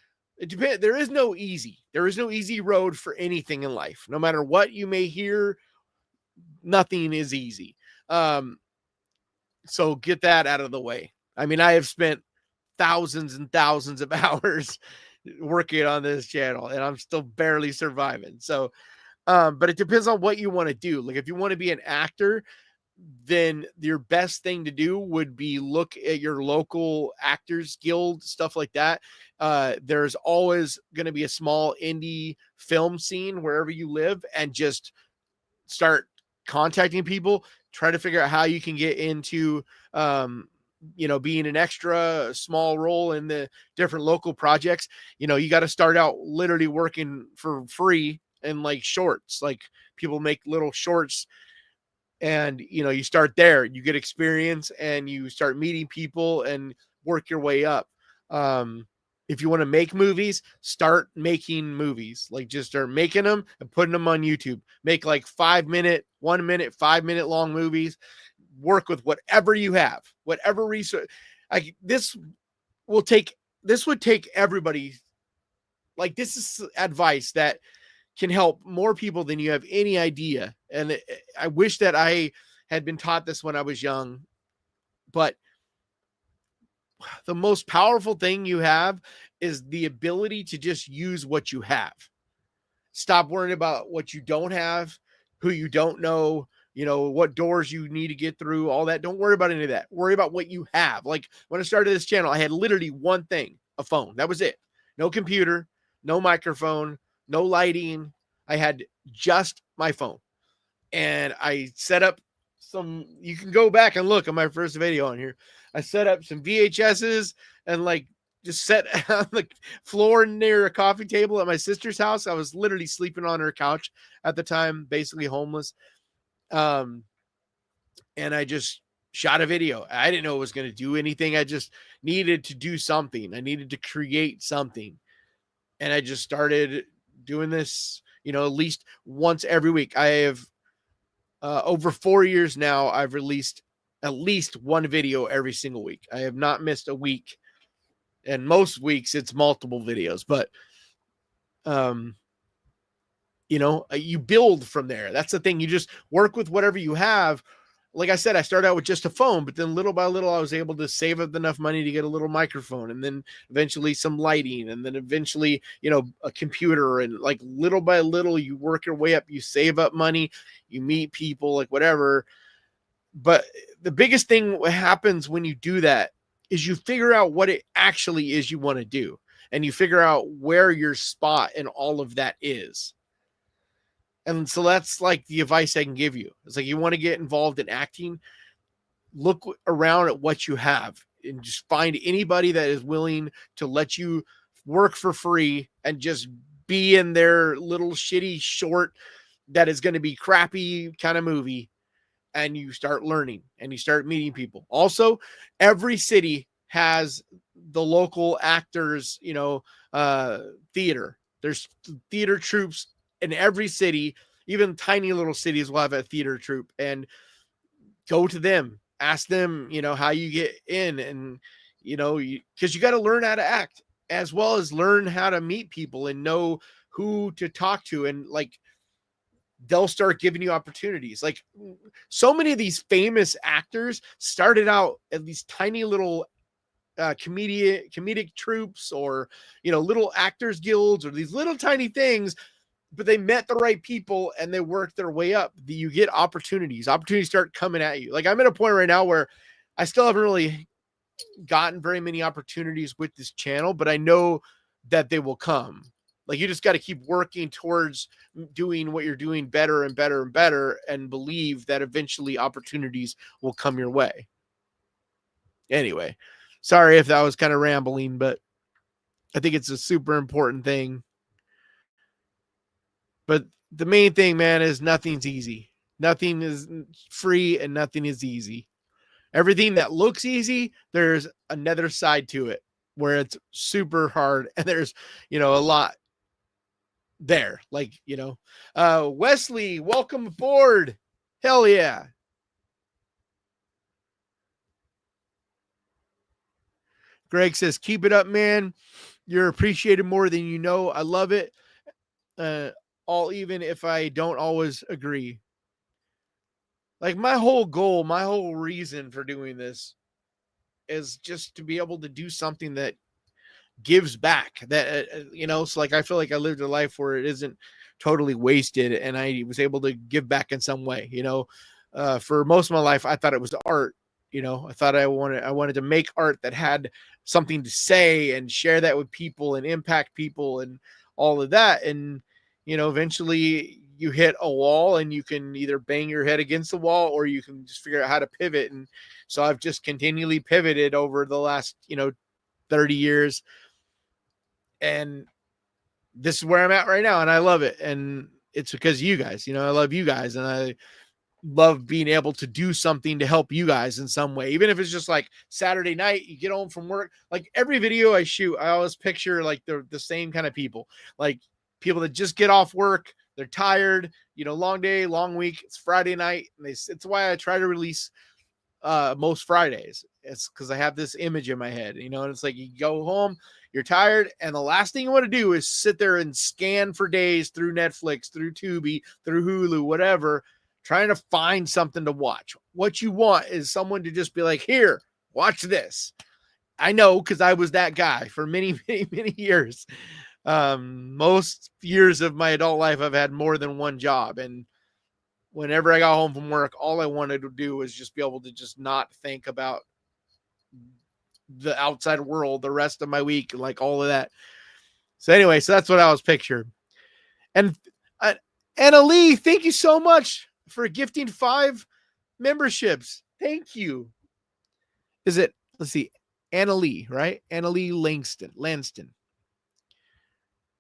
It depends. There is no easy road for anything in life. No matter what you may hear, nothing is easy. So get that out of the way. I mean, I have spent thousands and thousands of hours working on this channel, and I'm still barely surviving. So, but it depends on what you want to do. Like if you want to be an actor, then your best thing to do would be look at your local actors guild, stuff like that. There's always going to be a small indie film scene wherever you live, and just start contacting people, try to figure out how you can get into, being an extra, a small role in the different local projects. You got to start out literally working for free in like shorts. Like people make little shorts, and you start there, you get experience, and you start meeting people and work your way up. If you want to make movies, start making movies. Like just start making them and putting them on YouTube. Make like 1 minute, 5 minute long movies. Work with whatever you have, whatever research. This would take everybody. Like this is advice that can help more people than you have any idea. And I wish that I had been taught this when I was young, but the most powerful thing you have is the ability to just use what you have. Stop worrying about what you don't have, who you don't know, what doors you need to get through, all that. Don't worry about any of that. Worry about what you have. Like when I started this channel, I had literally one thing, a phone. That was it. No computer, no microphone, no lighting. I had just my phone, and I set up you can go back and look at my first video on here. I set up some VHSs and like just sat on the floor near a coffee table at my sister's house. I was literally sleeping on her couch at the time, basically homeless. And I just shot a video. I didn't know it was going to do anything. I just needed to do something. I needed to create something. And I just started doing this, at least once every week. I have over 4 years now, I've released at least one video every single week. I have not missed a week. And most weeks it's multiple videos, but you build from there. That's the thing. You just work with whatever you have. Like I said, I started out with just a phone, but then little by little, I was able to save up enough money to get a little microphone, and then eventually some lighting, and then eventually, a computer. And like little by little, you work your way up, you save up money, you meet people, like whatever. But the biggest thing what happens when you do that is you figure out what it actually is you want to do, and you figure out where your spot in all of that is. And so that's like the advice I can give you. It's like, you want to get involved in acting, look around at what you have and just find anybody that is willing to let you work for free and just be in their little shitty short that is going to be crappy kind of movie. And you start learning and you start meeting people. Also, every city has the local actors, theater. There's theater troops in every city. Even tiny little cities will have a theater troupe, and go to them, ask them, how you get in, and, because you got to learn how to act as well as learn how to meet people and know who to talk to. And like, they'll start giving you opportunities. Like, so many of these famous actors started out at these tiny little comedic troops, or, little actors guilds, or these little tiny things, but they met the right people and they worked their way up. You get opportunities start coming at you. Like, I'm at a point right now where I still haven't really gotten very many opportunities with this channel, but I know that they will come. Like, you just got to keep working towards doing what you're doing better and better and better, and believe that eventually opportunities will come your way. Anyway, sorry if that was kind of rambling, but I think it's a super important thing. But the main thing, man, is nothing's easy. Nothing is free and nothing is easy. Everything that looks easy, there's another side to it where it's super hard, and there's, a lot there. Like, Wesley, welcome aboard. Hell yeah. Greg says, keep it up, man. You're appreciated more than you know. I love it. Even if I don't always agree. Like, my whole goal, my whole reason for doing this is just to be able to do something that gives back, that, so like, I feel like I lived a life where it isn't totally wasted, and I was able to give back in some way. For most of my life, I thought it was art. I thought I wanted to make art that had something to say and share that with people and impact people and all of that. And, eventually you hit a wall, and you can either bang your head against the wall, or you can just figure out how to pivot. And so I've just continually pivoted over the last, 30 years. And this is where I'm at right now. And I love it. And it's because of you guys, I love you guys. And I love being able to do something to help you guys in some way. Even if it's just like Saturday night, you get home from work. Like, every video I shoot, I always picture like the same kind of people, like people that just get off work. They're tired, long day, long week. It's Friday night. And it's why I try to release most Fridays. It's because I have this image in my head, and it's like, you go home, you're tired, and the last thing you want to do is sit there and scan for days through Netflix, through Tubi, through Hulu, whatever, trying to find something to watch. What you want is someone to just be like, here, watch this. I know, because I was that guy for many, many, many years. Most years of my adult life, I've had more than one job. And whenever I got home from work, all I wanted to do was just be able to just not think about the outside world the rest of my week, like all of that. So anyway, so that's what I was picturing. And Anna Lee, thank you so much for gifting 5 memberships. Thank you. Let's see, Anna Lee, right? Anna Lee Lanston.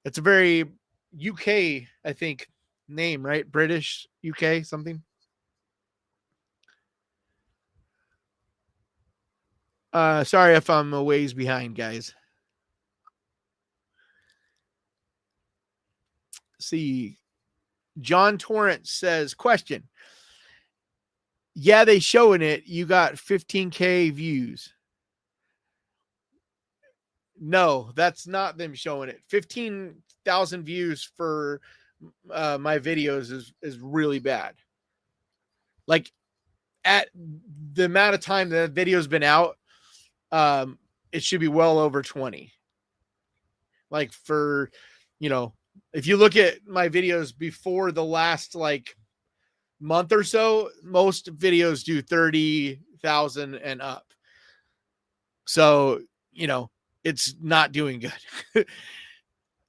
It's a very UK, I think, name, right? British, UK, something. Sorry if I'm a ways behind, guys. See, John Torrance says, question. Yeah, they showing it. You got 15K views. No, that's not them showing it. 15,000 views for my videos is really bad. Like at the amount of time that video's been out, it should be well over 20. Like for, if you look at my videos before the last like month or so, most videos do 30,000 and up. So, it's not doing good.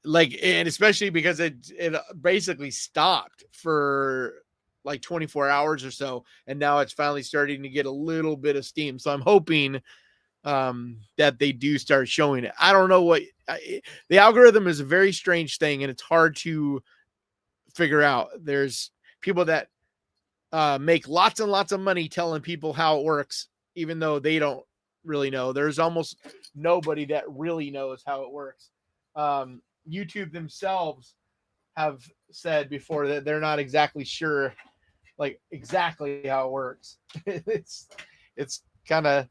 Like, and especially because it basically stopped for like 24 hours or so, and now it's finally starting to get a little bit of steam. So I'm hoping that they do start showing it. I don't know the algorithm is a very strange thing, and it's hard to figure out. There's people that make lots and lots of money telling people how it works, even though they don't really know. There's almost nobody that really knows how it works. YouTube themselves have said before that they're not exactly sure, like exactly how it works. it's kind of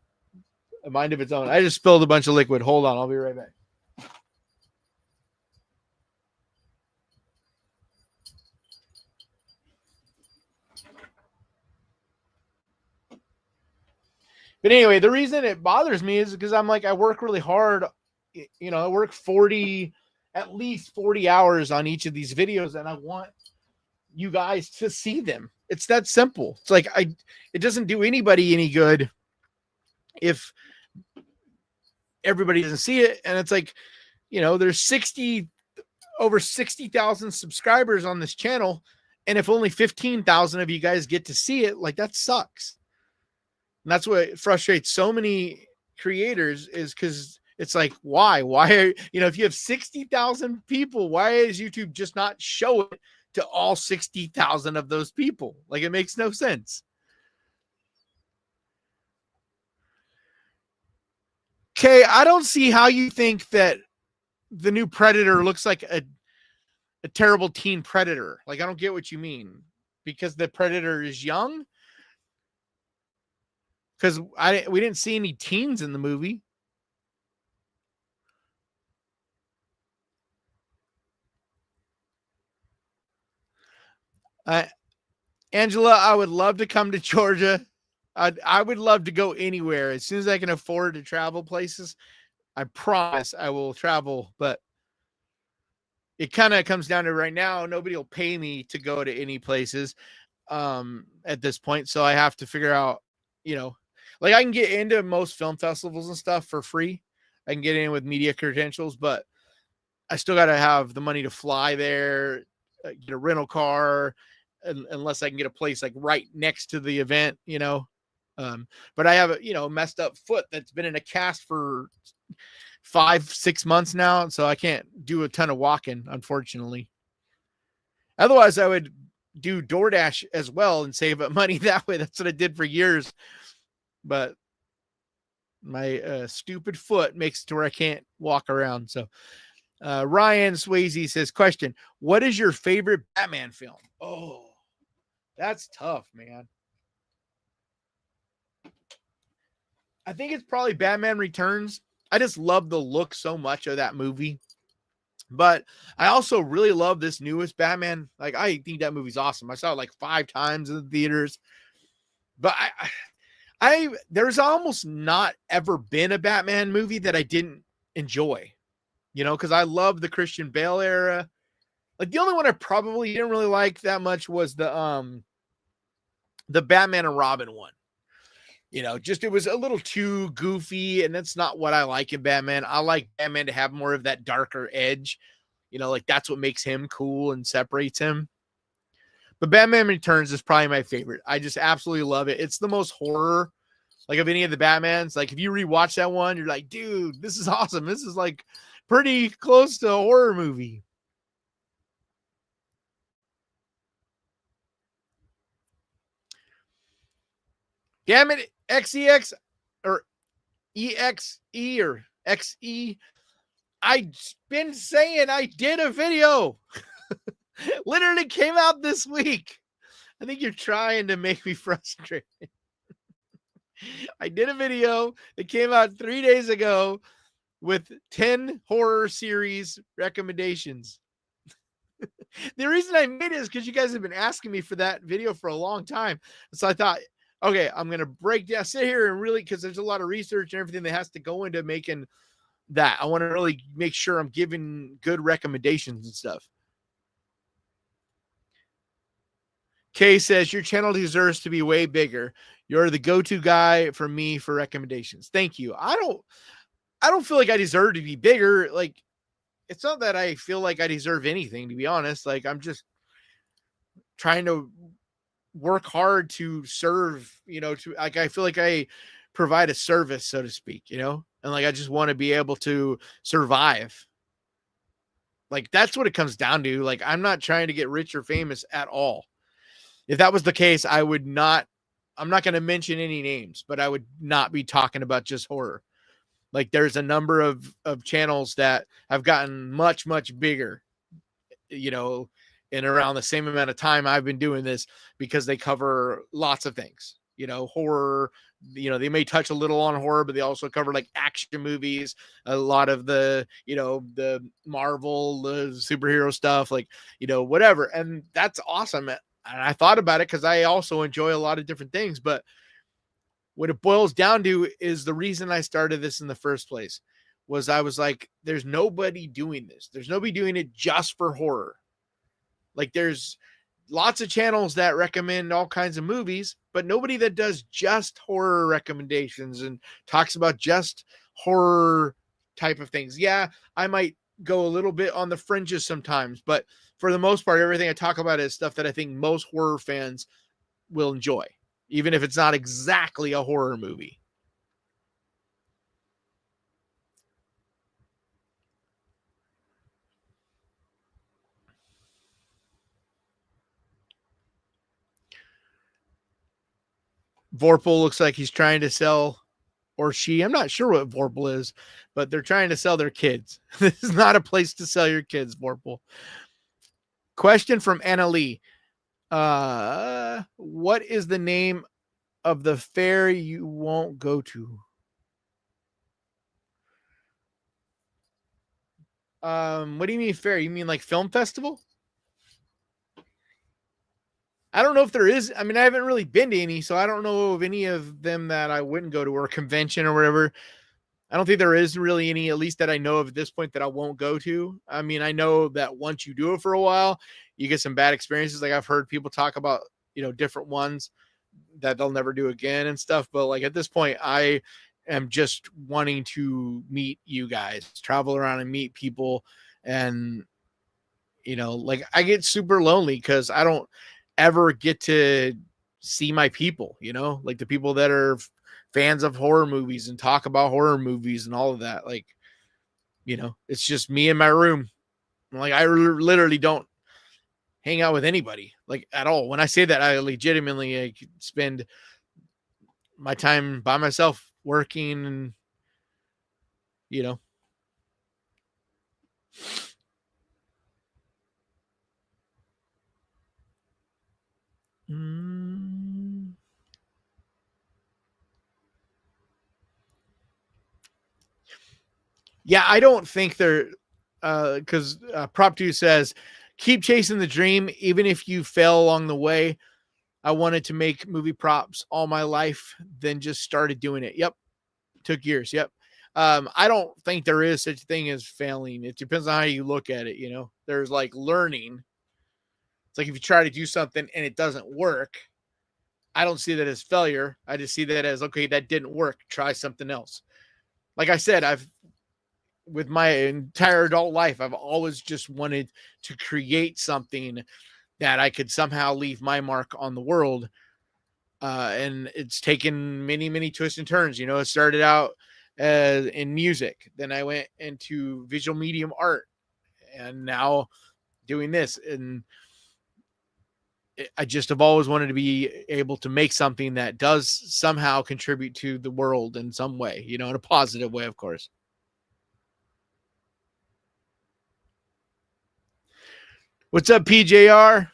a mind of its own. I just spilled a bunch of liquid. Hold on, I'll be right back. But anyway, the reason it bothers me is because I'm like, I work really hard. I work at least 40 hours on each of these videos, and I want you guys to see them. It's that simple. It's like, it doesn't do anybody any good if everybody doesn't see it. And it's like, there's over 60,000 subscribers on this channel. And if only 15,000 of you guys get to see it, like that sucks. And that's what frustrates so many creators, is because it's like, why are, if you have 60,000 people, why is YouTube just not show it to all 60,000 of those people? Like, it makes no sense. Okay, I don't see how you think that the new Predator looks like a terrible teen predator. Like, I don't get what you mean. Because the Predator is young? Because we didn't see any teens in the movie. Angela, I would love to come to Georgia. I would love to go anywhere. As soon as I can afford to travel places, I promise I will travel. But it kind of comes down to right now, nobody will pay me to go to any places at this point. So I have to figure out, like I can get into most film festivals and stuff for free. I can get in with media credentials, but I still got to have the money to fly there, get a rental car, unless I can get a place like right next to the event, but I have a, messed up foot that's been in a cast for 5-6 months now. So I can't do a ton of walking, unfortunately. Otherwise I would do DoorDash as well and save up money that way. That's what I did for years. But my stupid foot makes it to where I can't walk around. So Ryan Swayze says, question, what is your favorite Batman film? Oh, that's tough, man. I think it's probably Batman Returns. I just love the look so much of that movie. But I also really love this newest Batman. Like, I think that movie's awesome. I saw it like 5 times in the theaters. But there's almost not ever been a Batman movie that I didn't enjoy. Because I love the Christian Bale era. Like, the only one I probably didn't really like that much was the Batman and Robin one. Just it was a little too goofy, and that's not what I like in Batman. I like Batman to have more of that darker edge. Like that's what makes him cool and separates him. But Batman Returns is probably my favorite. I just absolutely love it. It's the most horror, like, of any of the Batmans. Like, if you rewatch that one, you're like, dude, this is awesome. This is like pretty close to a horror movie. Damn it, XEX or EXE or XE. I've been saying I did a video. Literally came out this week. I think you're trying to make me frustrated. I did a video that came out 3 days ago with 10 horror series recommendations. The reason I made it is because you guys have been asking me for that video for a long time. So I thought, okay, I'm going to sit here and really, because there's a lot of research and everything that has to go into making that. I want to really make sure I'm giving good recommendations and stuff. Kay says, your channel deserves to be way bigger. You're the go-to guy for me for recommendations. Thank you. I don't feel like I deserve to be bigger. Like, it's not that I feel like I deserve anything, to be honest. Like, I'm just trying to work hard to serve, I feel like I provide a service, so to speak, and like, I just want to be able to survive. Like, that's what it comes down to. Like, I'm not trying to get rich or famous at all. If that was the case, I'm not going to mention any names, but I would not be talking about just horror. Like, there's a number of channels that have gotten much, much bigger, in around the same amount of time I've been doing this, because they cover lots of things, horror, they may touch a little on horror, but they also cover like action movies, a lot of the, the Marvel, the superhero stuff, like, whatever. And that's awesome. And I thought about it because I also enjoy a lot of different things, but what it boils down to is the reason I started this in the first place was I was like, there's nobody doing this. There's nobody doing it just for horror. Like, there's lots of channels that recommend all kinds of movies, but nobody that does just horror recommendations and talks about just horror type of things. Yeah, I might go a little bit on the fringes sometimes, but for the most part, everything I talk about is stuff that I think most horror fans will enjoy, even if it's not exactly a horror movie. Vorpal looks like he's trying to sell, or she, I'm not sure what Vorpal is, but they're trying to sell their kids. This is not a place to sell your kids, Vorpal. Question from Anna Lee. What is the name of the fair you won't go to? What do you mean fair? You mean like film festival? I don't know if there is. I mean, I haven't really been to any, so I don't know of any of them that I wouldn't go to, or a convention or whatever. I don't think there is really any, at least that I know of at this point, that I won't go to. I mean, I know that once you do it for a while, you get some bad experiences. Like, I've heard people talk about, different ones that they'll never do again and stuff. But like, at this point, I am just wanting to meet you guys, travel around and meet people. And, like, I get super lonely because I don't ever get to see my people, like the people that are fans of horror movies and talk about horror movies and all of that. Like, it's just me in my room. Like, I literally don't hang out with anybody, like, at all. When I say that, I legitimately spend my time by myself working and, Yeah, I don't think they're because Prop 2 says, keep chasing the dream, even if you fail along the way. I wanted to make movie props all my life, then just started doing it. Yep. Took years. Yep. I don't think there is such a thing as failing. It depends on how you look at it. There's like learning. It's like if you try to do something and it doesn't work, I don't see that as failure. I just see that as, okay, that didn't work. Try something else. Like I said, with my entire adult life, I've always just wanted to create something that I could somehow leave my mark on the world. And it's taken many, many twists and turns. It started out in music. Then I went into visual medium art, and now doing this. And I just have always wanted to be able to make something that does somehow contribute to the world in some way, in a positive way, of course. What's up, PJR?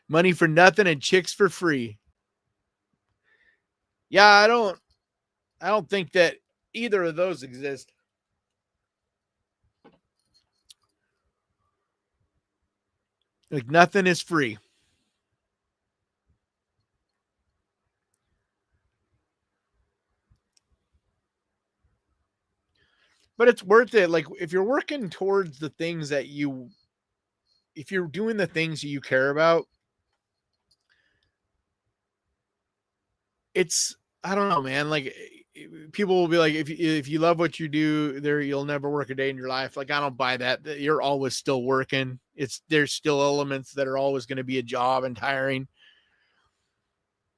Money for nothing and chicks for free. Yeah, I don't think that either of those exist. Like, nothing is free. But it's worth it. Like, if you're working towards the things that if you're doing the things you care about, I don't know, man. Like, people will be like, if you love what you do, you'll never work a day in your life. Like, I don't buy that. You're always still working. There's still elements that are always going to be a job and tiring,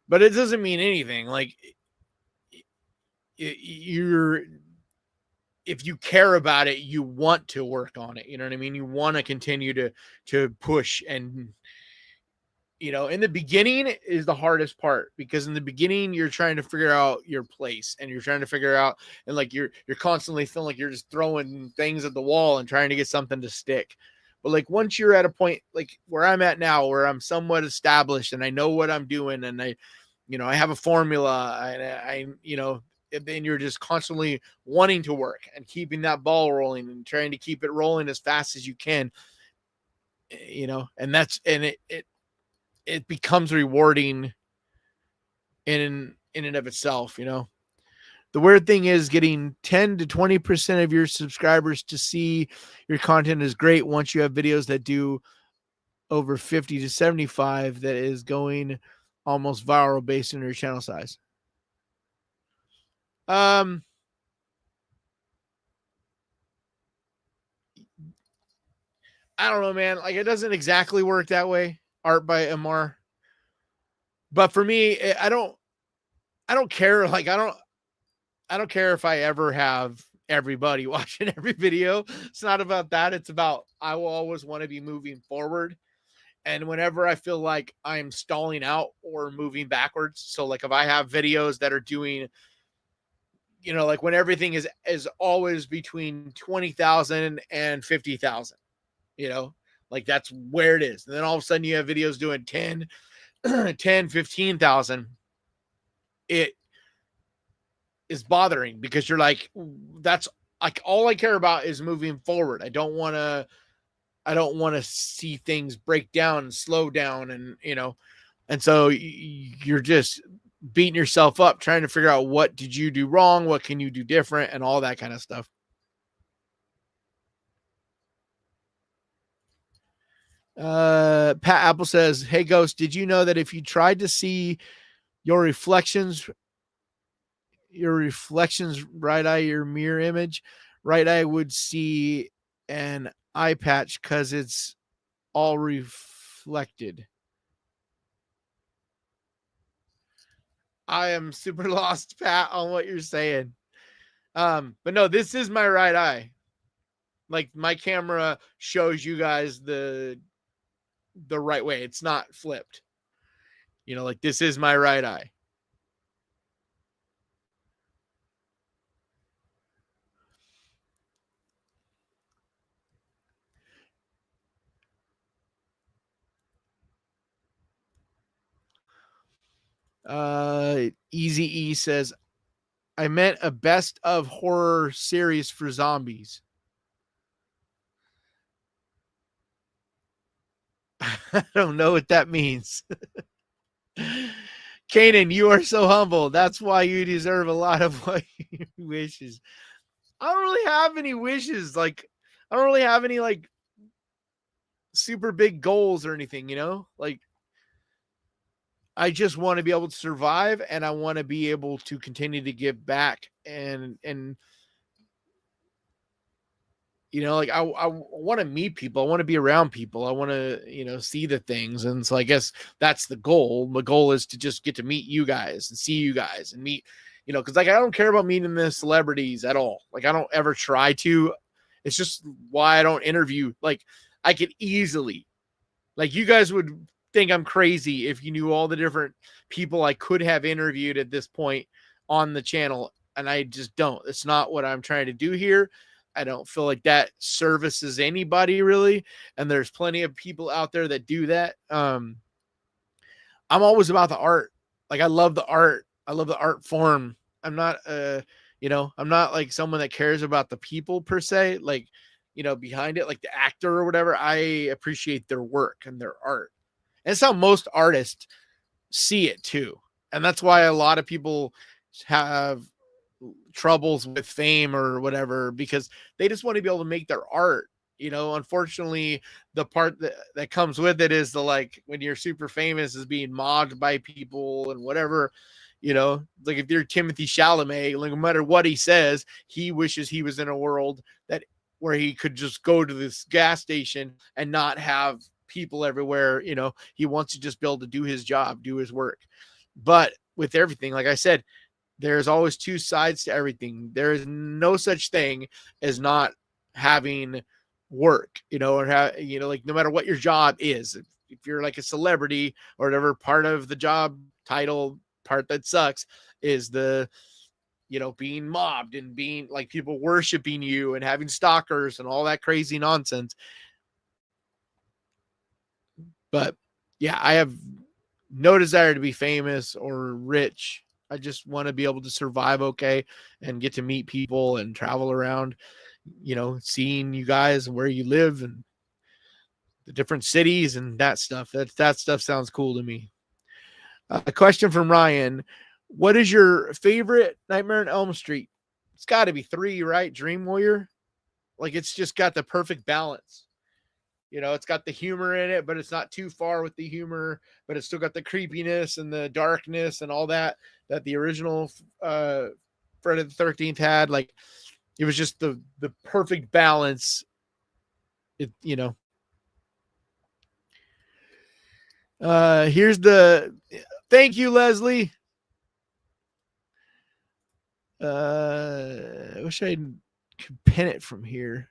but it doesn't mean anything. Like, you're if you care about it, you want to work on it. You know what I mean? You want to continue to push. And in the beginning is the hardest part, because in the beginning you're trying to figure out your place, and you're trying to figure out, and like you're constantly feeling like you're just throwing things at the wall and trying to get something to stick. But like, once you're at a point like where I'm at now, where I'm somewhat established and I know what I'm doing, and I have a formula, and then you're just constantly wanting to work and keeping that ball rolling and trying to keep it rolling as fast as you can, and it becomes rewarding in and of itself. The weird thing is, getting 10 to 20% of your subscribers to see your content is great. Once you have videos that do over 50 to 75, that is going almost viral based on your channel size. I don't know, man. Like, it doesn't exactly work that way. Art by MR. But for me, I don't care. Like, I don't care if I ever have everybody watching every video. It's not about that. It's about, I will always want to be moving forward. And whenever I feel like I'm stalling out or moving backwards, so like if I have videos that are doing, like when everything is always between 20,000 and 50,000, like that's where it is. And then all of a sudden you have videos doing 15,000. It is bothering, because you're like, that's like, all I care about is moving forward. I don't want to see things break down and slow down, and and so you're just beating yourself up trying to figure out, what did you do wrong, what can you do different, and all that kind of stuff. Pat Apple says, "Hey Ghost, did you know that if you tried to see your reflections right eye, your mirror image, right eye would see an eye patch because it's all reflected?" I am super lost, Pat, on what you're saying. But no, this is my right eye. Like, my camera shows you guys the right way. It's not flipped. Like, this is my right eye. Easy E says, "I meant a best of horror series for zombies." I don't know what that means. Kanan, you are so humble. That's why you deserve a lot of what your wishes. I don't really have any wishes. Like, I don't really have any like super big goals or anything, like, I just want to be able to survive, and I want to be able to continue to give back, and like, I want to meet people. I want to be around people. I want to, see the things. And so I guess that's the goal. The goal is to just get to meet you guys and see you guys and meet, because like, I don't care about meeting the celebrities at all. Like, I don't ever try to. It's just why I don't interview. Like, I could easily, like, you guys would think I'm crazy if you knew all the different people I could have interviewed at this point on the channel, and I just don't. It's not what I'm trying to do here. I don't feel like that services anybody really, and there's plenty of people out there that do that. I'm always about the art. Like, I love the art. I love the art form. I'm not I'm not like someone that cares about the people per se, like, behind it, like the actor or whatever. I appreciate their work and their art. And it's how most artists see it too. And that's why a lot of people have troubles with fame or whatever, because they just want to be able to make their art. Unfortunately, the part that comes with it is the, like, when you're super famous, is being mocked by people and whatever. Like, if you're Timothy Chalamet, like, no matter what he says, he wishes he was in a world that where he could just go to this gas station and not have people everywhere. He wants to just be able to do his job, do his work. But with everything, like I said, there's always two sides to everything. There is no such thing as not having work, or like, no matter what your job is, if you're like a celebrity or whatever, part of the job title, part that sucks, is the being mobbed and being like people worshiping you and having stalkers and all that crazy nonsense. But yeah, I have no desire to be famous or rich. I just want to be able to survive okay and get to meet people and travel around, seeing you guys and where you live and the different cities and that stuff. That stuff sounds cool to me. A question from Ryan. What is your favorite Nightmare on Elm Street? It's got to be 3, right? Dream Warrior. Like, it's just got the perfect balance. It's got the humor in it, but it's not too far with the humor, but it's still got the creepiness and the darkness and all that the original Friday the 13th had. Like, it was just the perfect balance. Here's the thank you, Leslie. I wish I could pin it from here.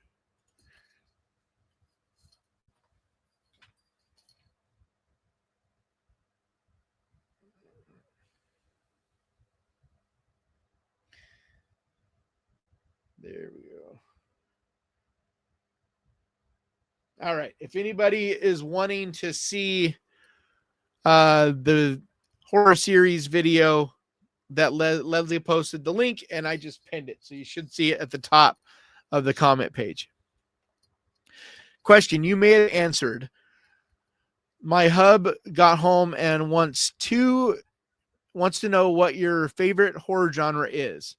There we go. All right. If anybody is wanting to see the horror series video that Leslie posted, the link, and I just pinned it. So you should see it at the top of the comment page. Question you may have answered. My hub got home and wants to know what your favorite horror genre is.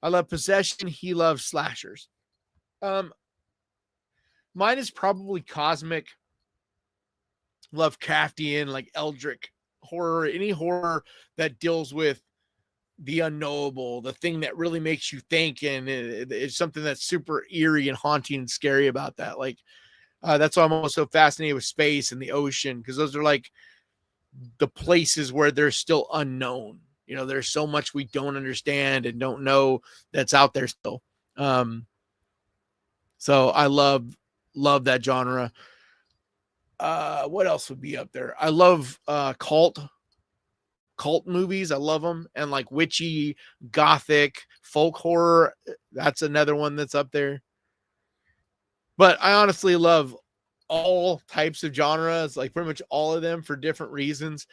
I love possession. He loves slashers. Mine is probably cosmic, Lovecraftian, like eldritch horror, any horror that deals with the unknowable, the thing that really makes you think, and it's something that's super eerie and haunting and scary about that. Like, that's why I'm also fascinated with space and the ocean, because those are like the places where there's still unknown. There's so much we don't understand and don't know that's out there still. So I love that genre. What else would be up there? I love cult movies. I love them. And like witchy, gothic, folk horror. That's another one that's up there. But I honestly love all types of genres, like pretty much all of them for different reasons.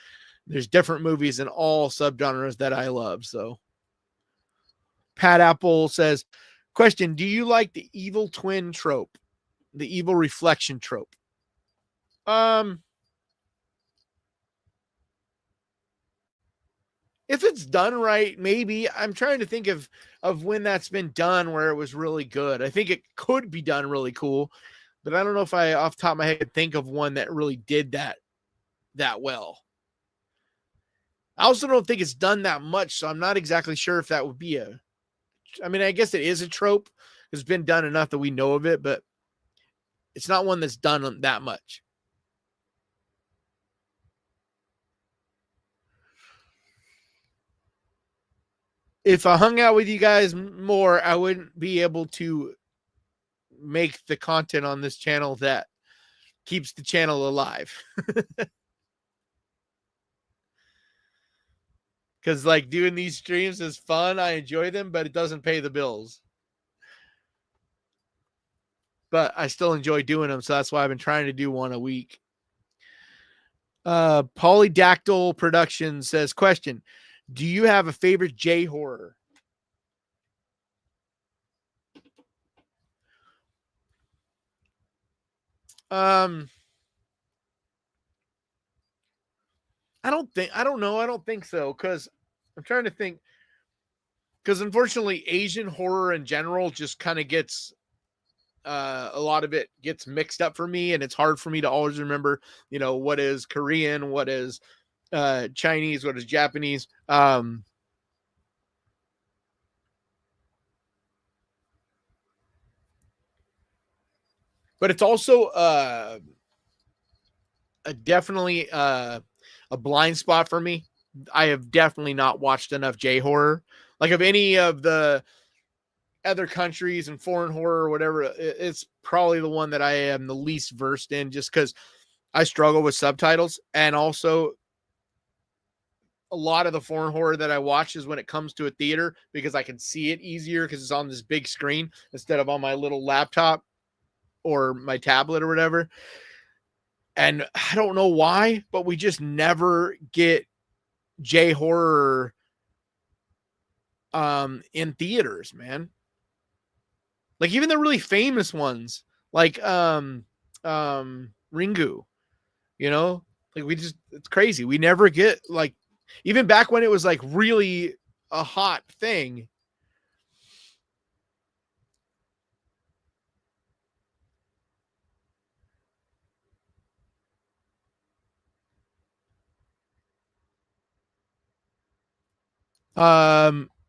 There's different movies in all subgenres that I love. So Pat Apple says, question, do you like the evil twin trope? The evil reflection trope? If it's done right, maybe. I'm trying to think of when that's been done where it was really good. I think it could be done really cool, but I don't know if I off the top of my head think of one that really did that well. I also don't think it's done that much, so I'm not exactly sure if that would be I mean, I guess it is a trope. It's been done enough that we know of it, but it's not one that's done that much. If I hung out with you guys more, I wouldn't be able to make the content on this channel that keeps the channel alive. Because like doing these streams is fun. I enjoy them, but it doesn't pay the bills. But I still enjoy doing them. So that's why I've been trying to do one a week. Polydactyl Production says, question, do you have a favorite J horror? I don't know. I don't think so. Cause I'm trying to think. Cause unfortunately Asian horror in general just kind of gets, a lot of it gets mixed up for me, and it's hard for me to always remember, what is Korean, what is Chinese, what is Japanese. But it's also definitely a blind spot for me. I have definitely not watched enough J horror. Like of any of the other countries and foreign horror or whatever, it's probably the one that I am the least versed in, just because I struggle with subtitles. And also a lot of the foreign horror that I watch is when it comes to a theater, because I can see it easier because it's on this big screen instead of on my little laptop or my tablet or whatever. And I don't know why, but we just never get J horror in theaters, man. Like even the really famous ones, like Ringu, like it's crazy. We never get, like, even back when it was like really a hot thing.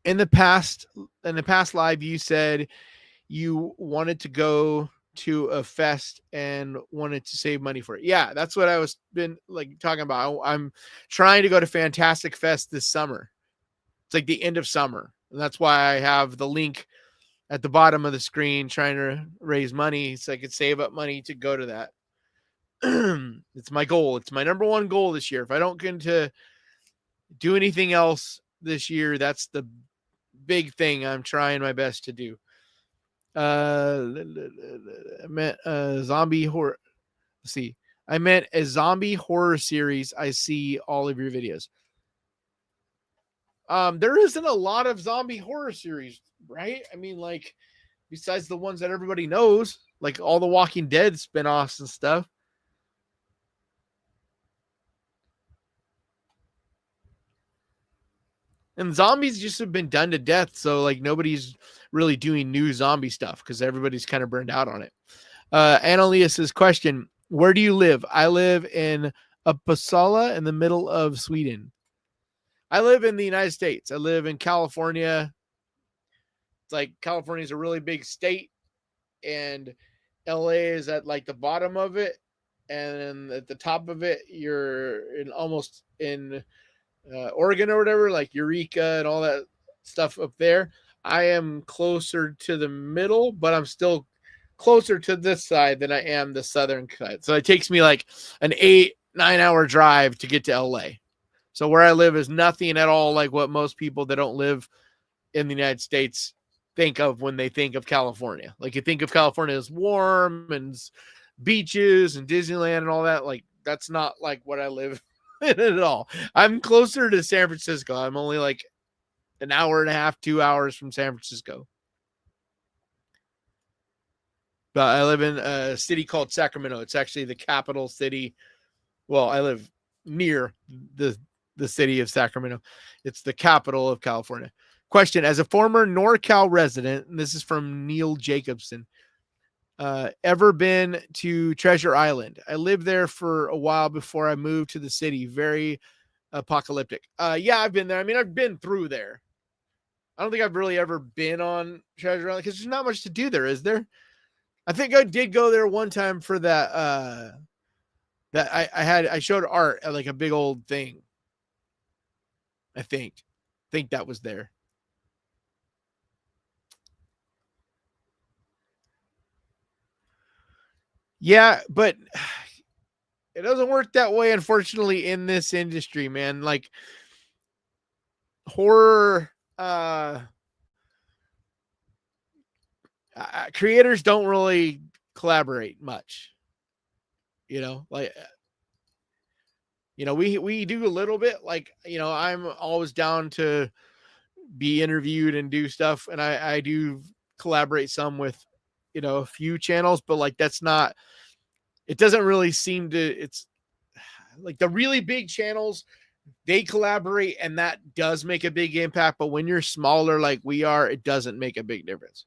In the past live, you said you wanted to go to a fest and wanted to save money for it. Yeah, that's what I was been like talking about. I'm trying to go to Fantastic Fest this summer. It's like the end of summer. And that's why I have the link at the bottom of the screen, trying to raise money so I could save up money to go to that. It's my goal. It's my number one goal this year. If I don't get to do anything else this year, that's the big thing I'm trying my best to do. I meant zombie horror. Let's see. I meant a zombie horror series. I see all of your videos. There isn't a lot of zombie horror series, right? I mean, like, besides the ones that everybody knows, like all the Walking Dead spinoffs and stuff. And zombies just have been done to death, so like nobody's really doing new zombie stuff because everybody's kind of burned out on it. Annalias's question: where do you live? I live in Uppsala in the middle of Sweden. I live in the United States. I live in California. It's like California is a really big state, and LA is at like the bottom of it, and at the top of it, you're almost in Oregon or whatever, like Eureka and all that stuff up there. I am closer to the middle, but I'm still closer to this side than I am the southern side. So it takes me like an 8-9 hour drive to get to LA. So where I live is nothing at all like what most people that don't live in the United States think of when they think of California. Like you think of California as warm and beaches and Disneyland and all that. Like that's not like what I live in at all. I'm closer to San Francisco. I'm only like an hour and a half, 2 hours from San Francisco. But I live in a city called Sacramento. It's actually the capital city. Well, I live near the city of Sacramento. It's the capital of California. Question: as a former NorCal resident, and this is from Neil Jacobson, ever been to Treasure Island? I lived there for a while before I moved to the city. Very apocalyptic. Yeah, I've been there. I mean, I've been through there. I don't think I've really ever been on Treasure Island because there's not much to do there, is there? I think I did go there one time for that. That I showed art at like a big old thing. I think that was there. Yeah, but it doesn't work that way, unfortunately, in this industry, man. Like horror creators don't really collaborate much. You know, like we do a little bit. Like I'm always down to be interviewed and do stuff, and I do collaborate some with a few channels, but like that's not. It doesn't really seem to. It's like the really big channels, they collaborate and that does make a big impact. But when you're smaller like we are, it doesn't make a big difference.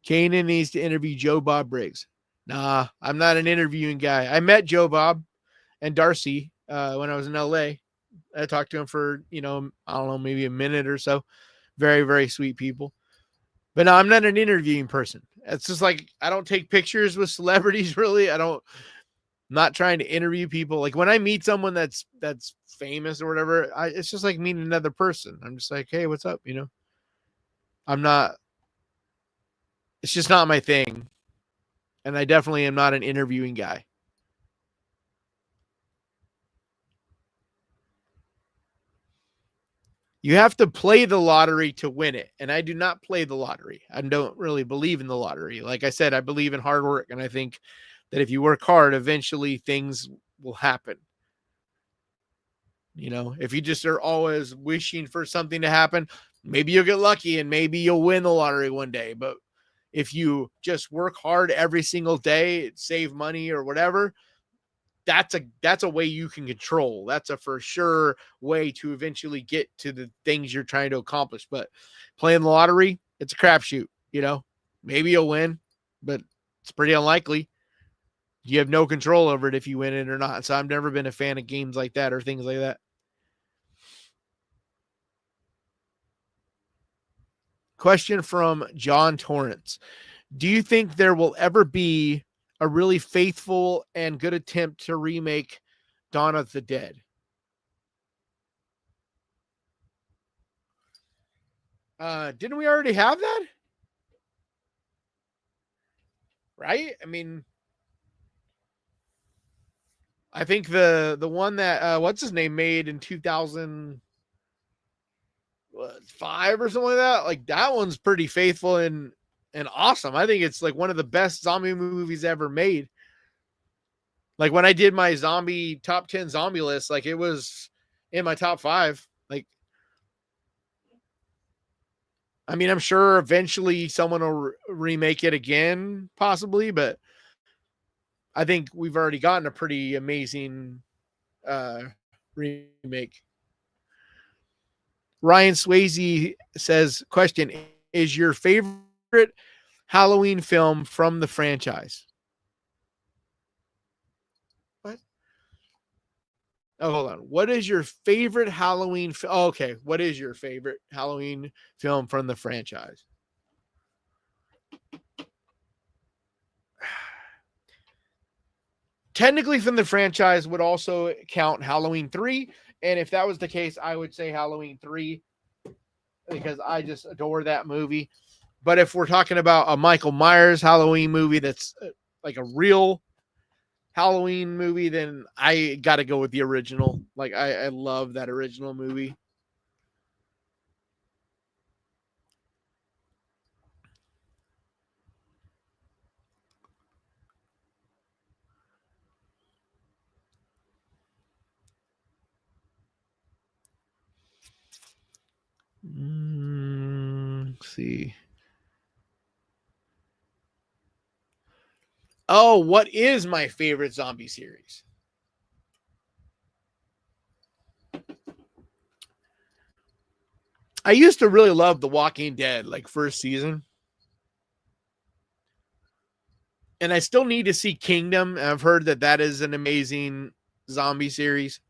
Kanan needs to interview Joe Bob Briggs. Nah, I'm not an interviewing guy. I met Joe Bob and Darcy when I was in LA. I talked to him for, I don't know, maybe a minute or so. Very, very sweet people. But no, I'm not an interviewing person. It's just like I don't take pictures with celebrities really. I'm not trying to interview people. Like when I meet someone that's famous or whatever, it's just like meeting another person. I'm just like, hey, what's up? I'm not. It's just not my thing, and I definitely am not an interviewing guy. You have to play the lottery to win it, and I do not play the lottery. I don't really believe in the lottery. Like I said, I believe in hard work, and I think that if you work hard, eventually things will happen. If you just are always wishing for something to happen, maybe you'll get lucky and maybe you'll win the lottery one day. But if you just work hard every single day, save money or whatever, that's a way you can control. That's a for sure way to eventually get to the things you're trying to accomplish. But playing the lottery, it's a crapshoot. Maybe you'll win, but it's pretty unlikely. You have no control over it if you win it or not. So I've never been a fan of games like that or things like that. Question from John Torrance. Do you think there will ever be a really faithful and good attempt to remake Dawn of the Dead? Didn't we already have that? Right? I mean, I think the one that what's his name made in 2005 or something like that. Like that one's pretty faithful and awesome. I think it's like one of the best zombie movies ever made. Like when I did my zombie top 10 zombie list, like it was in my top 5. Like I mean, I'm sure eventually someone will remake it again, possibly, but I think we've already gotten a pretty amazing uh, remake. Ryan Swayze says, question, is your favorite Halloween film from the franchise? What? Oh, hold on. What is your favorite Halloween? Okay. What is your favorite Halloween film from the franchise? Technically, from the franchise would also count Halloween 3. And if that was the case, I would say Halloween 3 because I just adore that movie. But if we're talking about a Michael Myers Halloween movie that's like a real Halloween movie, then I got to go with the original. Like, I love that original movie. Let's see. Oh, what is my favorite zombie series? I used to really love The Walking Dead, like first season. And I still need to see Kingdom. I've heard that that is an amazing zombie series.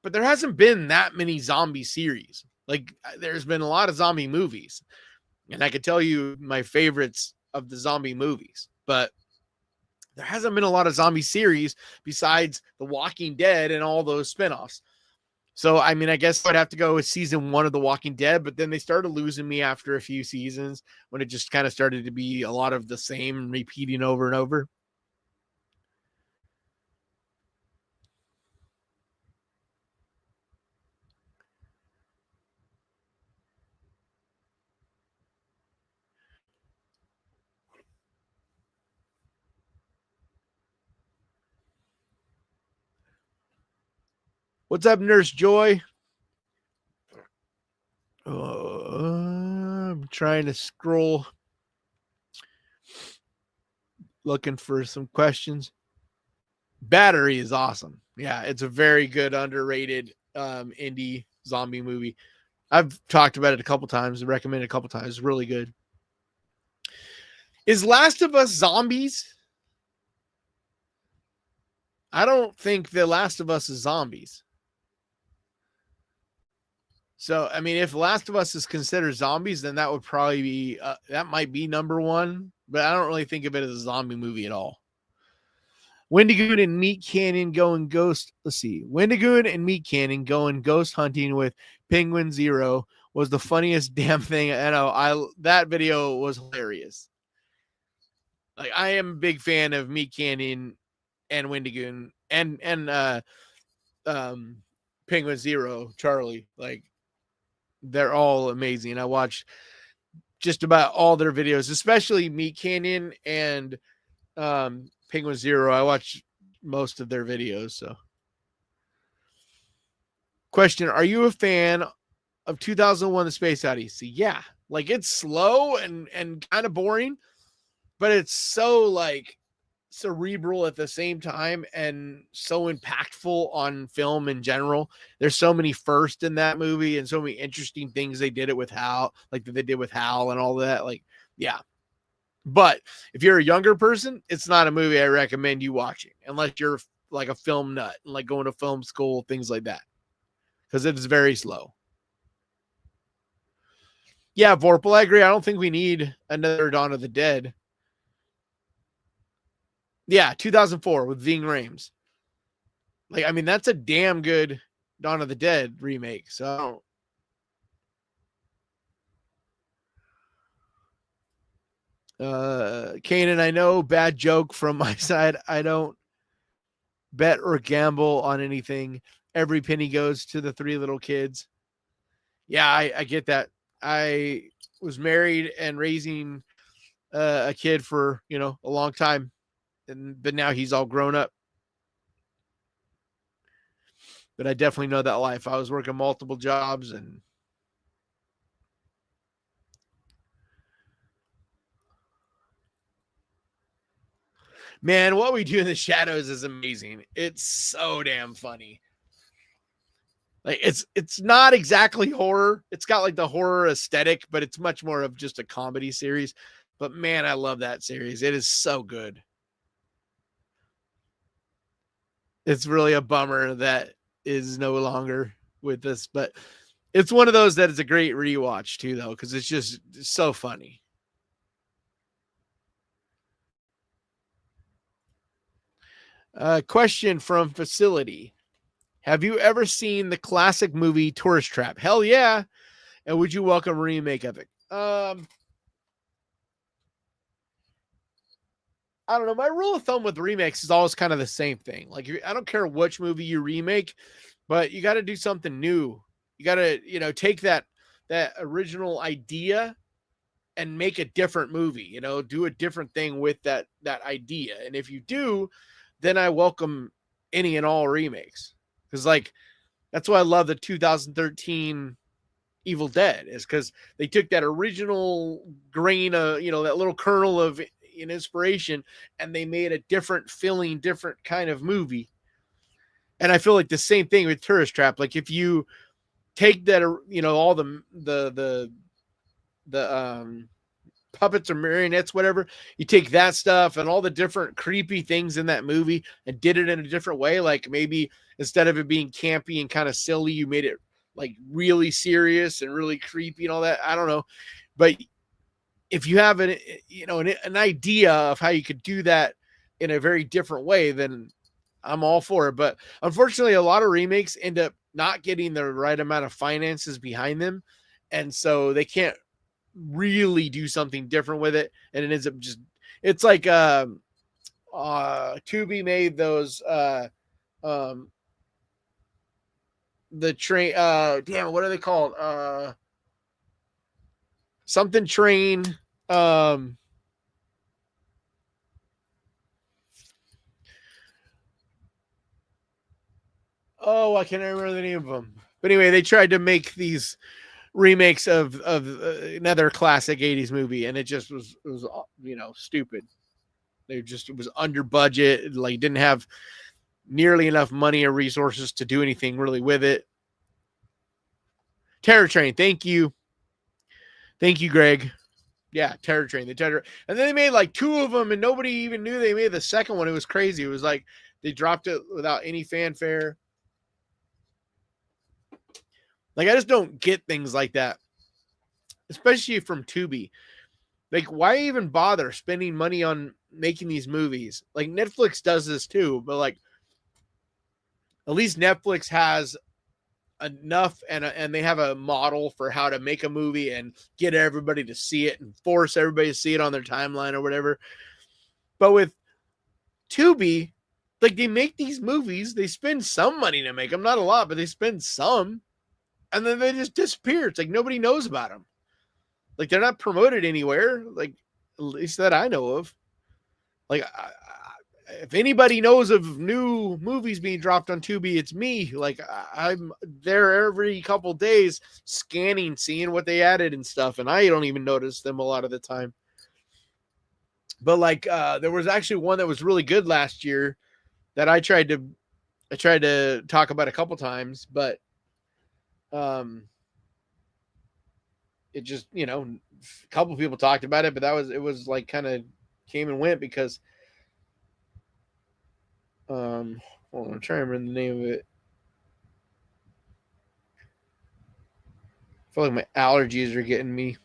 But there hasn't been that many zombie series. Like there's been a lot of zombie movies. And I could tell you my favorites of the zombie movies. But there hasn't been a lot of zombie series besides The Walking Dead and all those spinoffs. So, I mean, I guess I'd have to go with season 1 of The Walking Dead, but then they started losing me after a few seasons when it just kind of started to be a lot of the same repeating over and over. What's up, Nurse Joy? I'm trying to scroll, looking for some questions. Battery is awesome. Yeah, it's a very good, underrated indie zombie movie. I've talked about it a couple times, recommended a couple times. It's really good. Is Last of Us zombies? I don't think The Last of Us is zombies. So, I mean, if Last of Us is considered zombies, then that would probably be, that might be number one, but I don't really think of it as a zombie movie at all. Wendigoon and Meat Canyon going ghost. Let's see. Wendigoon and Meat Canyon going ghost hunting with Penguin Zero was the funniest damn thing. I know. That video was hilarious. Like, I am a big fan of Meat Canyon and Wendigoon and Penguin Zero, Charlie. Like, they're all amazing. I watched just about all their videos, especially Meat Canyon and Penguin Zero. I watched most of their videos. So, question: are you a fan of 2001: The Space Odyssey? Yeah, like it's slow and kind of boring, but it's so like cerebral at the same time and so impactful on film in general. There's so many firsts in that movie and so many interesting things they did it with Hal, like that they did with Hal and all that. Like, yeah. But if you're a younger person, it's not a movie I recommend you watching unless you're like a film nut, like going to film school, things like that, because it is very slow. Yeah, Vorpal, I agree. I don't think we need another Dawn of the Dead. Yeah, 2004 with Ving Rhames. Like, I mean, that's a damn good Dawn of the Dead remake. So, Kanan, I know, bad joke from my side. I don't bet or gamble on anything. Every penny goes to the 3 little kids. Yeah, I get that. I was married and raising a kid for, a long time. But now he's all grown up. But I definitely know that life. I was working multiple jobs and man, what we do in the shadows is amazing. It's so damn funny. Like it's not exactly horror. It's got like the horror aesthetic, but it's much more of just a comedy series. But man, I love that series. It is so good. It's really a bummer that is no longer with us, but it's one of those that is a great rewatch too, though, because it's just so funny. Question from Facility: have you ever seen the classic movie Tourist Trap? Hell yeah! And would you welcome a remake of it? I don't know. My rule of thumb with remakes is always kind of the same thing. Like, I don't care which movie you remake, but you got to do something new. You got to, take that original idea and make a different movie. Do a different thing with that idea. And if you do, then I welcome any and all remakes, because like that's why I love the 2013 Evil Dead, is because they took that original grain of, that little kernel of inspiration, and they made a different feeling, different kind of movie. And I feel like the same thing with Tourist Trap. Like if you take that, all the puppets or marionettes, whatever, you take that stuff and all the different creepy things in that movie and did it in a different way. Like maybe instead of it being campy and kind of silly, you made it like really serious and really creepy and all that. I don't know. But if you have an idea of how you could do that in a very different way, then I'm all for it. But unfortunately, a lot of remakes end up not getting the right amount of finances behind them. And so they can't really do something different with it. And it ends up just, it's like, Tubi made those, um, the train, damn, what are they called? Something train, oh, I can't remember the name of them. But anyway, they tried to make these remakes of another classic 80s movie, and it just was stupid. It was under budget, like didn't have nearly enough money or resources to do anything really with it. Terror Train, thank you, Greg. Yeah, Terror Train, and then they made like 2 of them, and nobody even knew they made the second one. It was crazy. It was like they dropped it without any fanfare. Like, I just don't get things like that, especially from Tubi. Like, why even bother spending money on making these movies? Like, Netflix does this too, but like, at least Netflix has enough, and they have a model for how to make a movie and get everybody to see it and force everybody to see it on their timeline or whatever. But with Tubi, like, they make these movies, they spend some money to make them, not a lot, but they spend some, and then they just disappear. It's like nobody knows about them. Like, they're not promoted anywhere, like, at least that I know of. Like, if anybody knows of new movies being dropped on Tubi, it's me. Like, I'm there every couple days scanning, seeing what they added and stuff, and I don't even notice them a lot of the time. But like, there was actually one that was really good last year that I tried to talk about a couple times, but it just, a couple people talked about it, but it was like kind of came and went because hold on, I'm trying to remember the name of it. I feel like my allergies are getting me.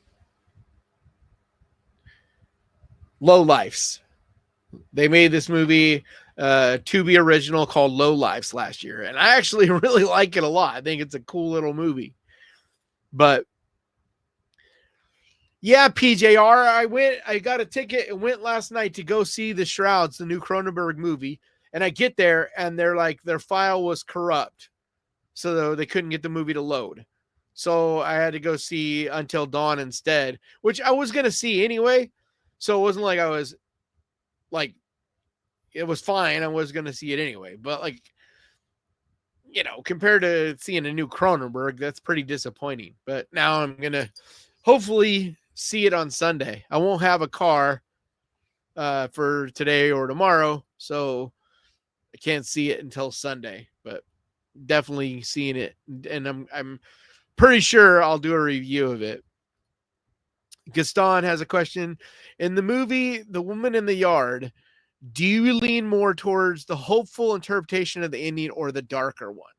Low Lifes. They made this movie, Tubi original, called Low Lifes last year, and I actually really like it a lot. I think it's a cool little movie. But yeah, PJR, I got a ticket and went last night to go see The Shrouds, the new Cronenberg movie. And I get there and they're like, their file was corrupt. So they couldn't get the movie to load. So I had to go see Until Dawn instead, which I was going to see anyway. So it wasn't like I was like, it was fine. I was going to see it anyway. But like, compared to seeing a new Cronenberg, that's pretty disappointing. But now I'm going to hopefully see it on Sunday. I won't have a car for today or tomorrow, so I can't see it until Sunday, but definitely seeing it, and I'm pretty sure I'll do a review of it. Gaston has a question. In the movie The Woman in the Yard, do you lean more towards the hopeful interpretation of the ending or the darker one?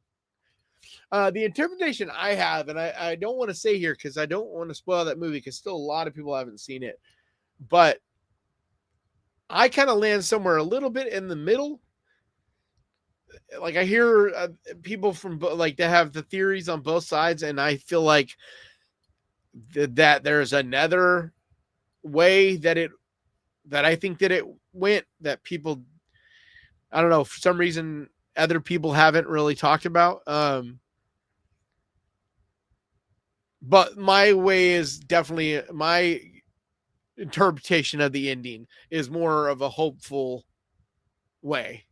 The interpretation I have, and I don't want to say here because I don't want to spoil that movie because still a lot of people haven't seen it, but I kind of land somewhere a little bit in the middle. Like, I hear people from like that have the theories on both sides, and I feel like that there's another way that I think that it went, that people, I don't know, for some reason other people haven't really talked about. But my way is definitely, my interpretation of the ending is more of a hopeful way.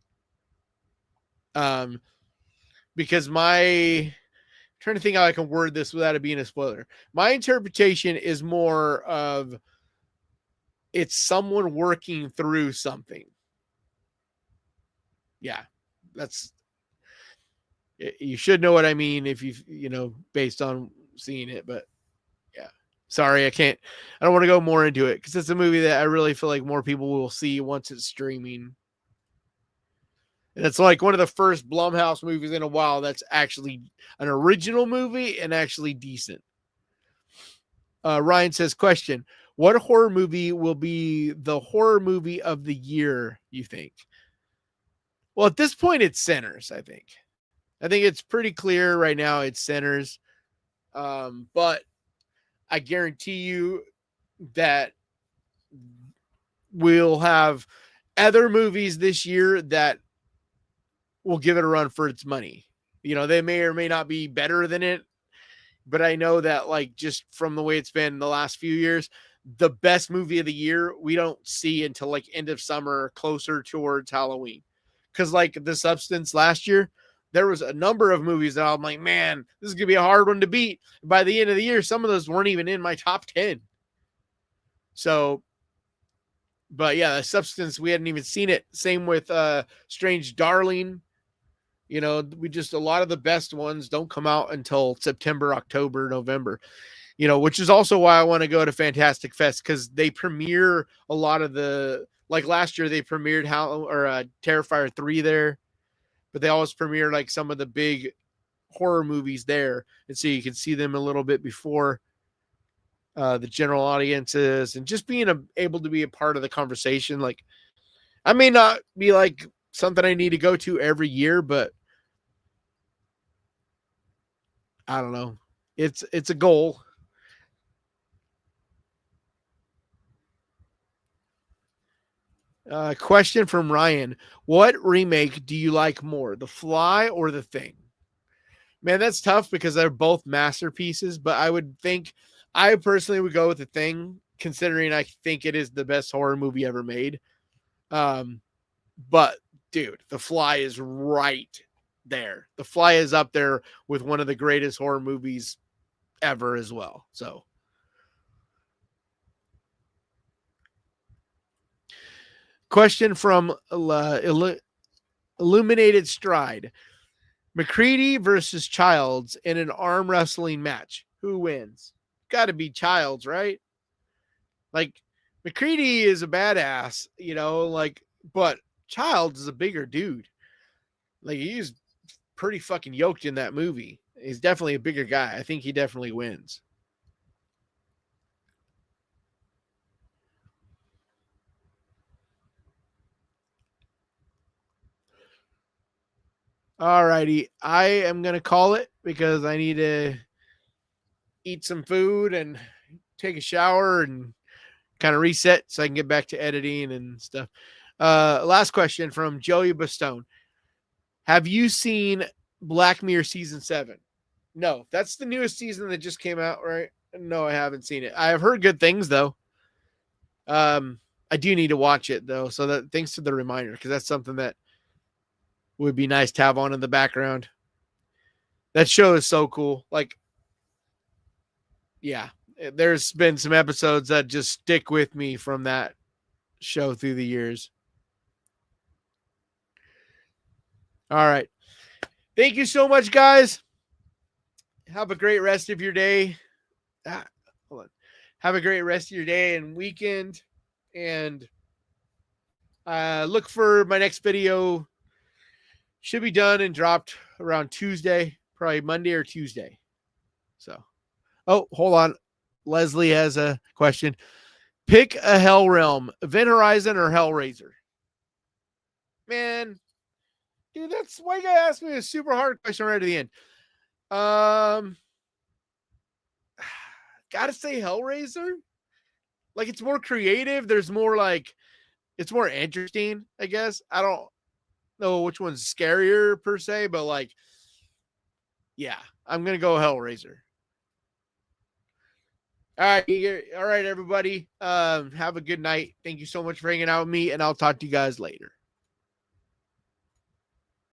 Because I'm trying to think how I can word this without it being a spoiler. My interpretation is more of, it's someone working through something. Yeah, you should know what I mean if based on seeing it, but yeah, sorry, I don't want to go more into it because it's a movie that I really feel like more people will see once it's streaming. And it's like one of the first Blumhouse movies in a while that's actually an original movie and actually decent. Ryan says, question, What horror movie will be the horror movie of the year, you think? Well, at this point, it's Sinners, I think. I think it's pretty clear right now it's Sinners. But I guarantee you that we'll have other movies this year that will give it a run for its money. You know, they may or may not be better than it, but I know that, like, just from the way it's been the last few years, the best movie of the year we don't see until like end of summer, closer towards Halloween. Because like The Substance last year, there was a number of movies that I'm like, man, this is gonna be a hard one to beat. By the end of the year, some of those weren't even in my top 10. So, but yeah, The Substance, we hadn't even seen it. Same with Strange Darling. You know, we just, a lot of the best ones don't come out until September, October, November. You know, which is also why I want to go to Fantastic Fest, because they premiere a lot of the, like last year they premiered Terrifier 3 there, but they always premiere like some of the big horror movies there, and so you can see them a little bit before the general audiences, and just being able to be a part of the conversation. Like, I may not be like something I need to go to every year, but I don't know. It's a goal. Question from Ryan. What remake do you like more, The Fly or The Thing? Man, that's tough because they're both masterpieces, but I would think, I personally would go with The Thing, considering I think it is the best horror movie ever made. But dude, The Fly is right there. The Fly is up there with one of the greatest horror movies ever as well. So, question from Illuminated Stride. McCready versus Childs in an arm wrestling match. Who wins? Got to be Childs, right? Like, McCready is a badass, you know, like, but Childs is a bigger dude. Like, he's pretty fucking yoked in that movie. He's definitely a bigger guy. I think he definitely wins. All righty. I am going to call it because I need to eat some food and take a shower and kind of reset so I can get back to editing and stuff. Last question from Joey Bastone. Have you seen Black Mirror season 7? No, that's the newest season that just came out, right? No, I haven't seen it. I have heard good things though. I do need to watch it though. So that, thanks for the reminder, because that's something that would be nice to have on in the background. That show is so cool. Like, yeah, there's been some episodes that just stick with me from that show through the years. All right. Thank you so much, guys. Have a great rest of your day. Hold on. Have a great rest of your day and weekend. And look for my next video. Should be done and dropped around Tuesday, probably Monday or Tuesday. So, oh, hold on. Leslie has a question. Pick a Hell Realm, Event Horizon or Hellraiser. Man, dude, that's why you gotta ask me a super hard question right at the end. Gotta say Hellraiser. Like, it's more creative. There's more like, it's more interesting, I guess. I don't know which one's scarier per se, but like, yeah, I'm gonna go Hellraiser. All right, everybody. Have a good night. Thank you so much for hanging out with me, and I'll talk to you guys later.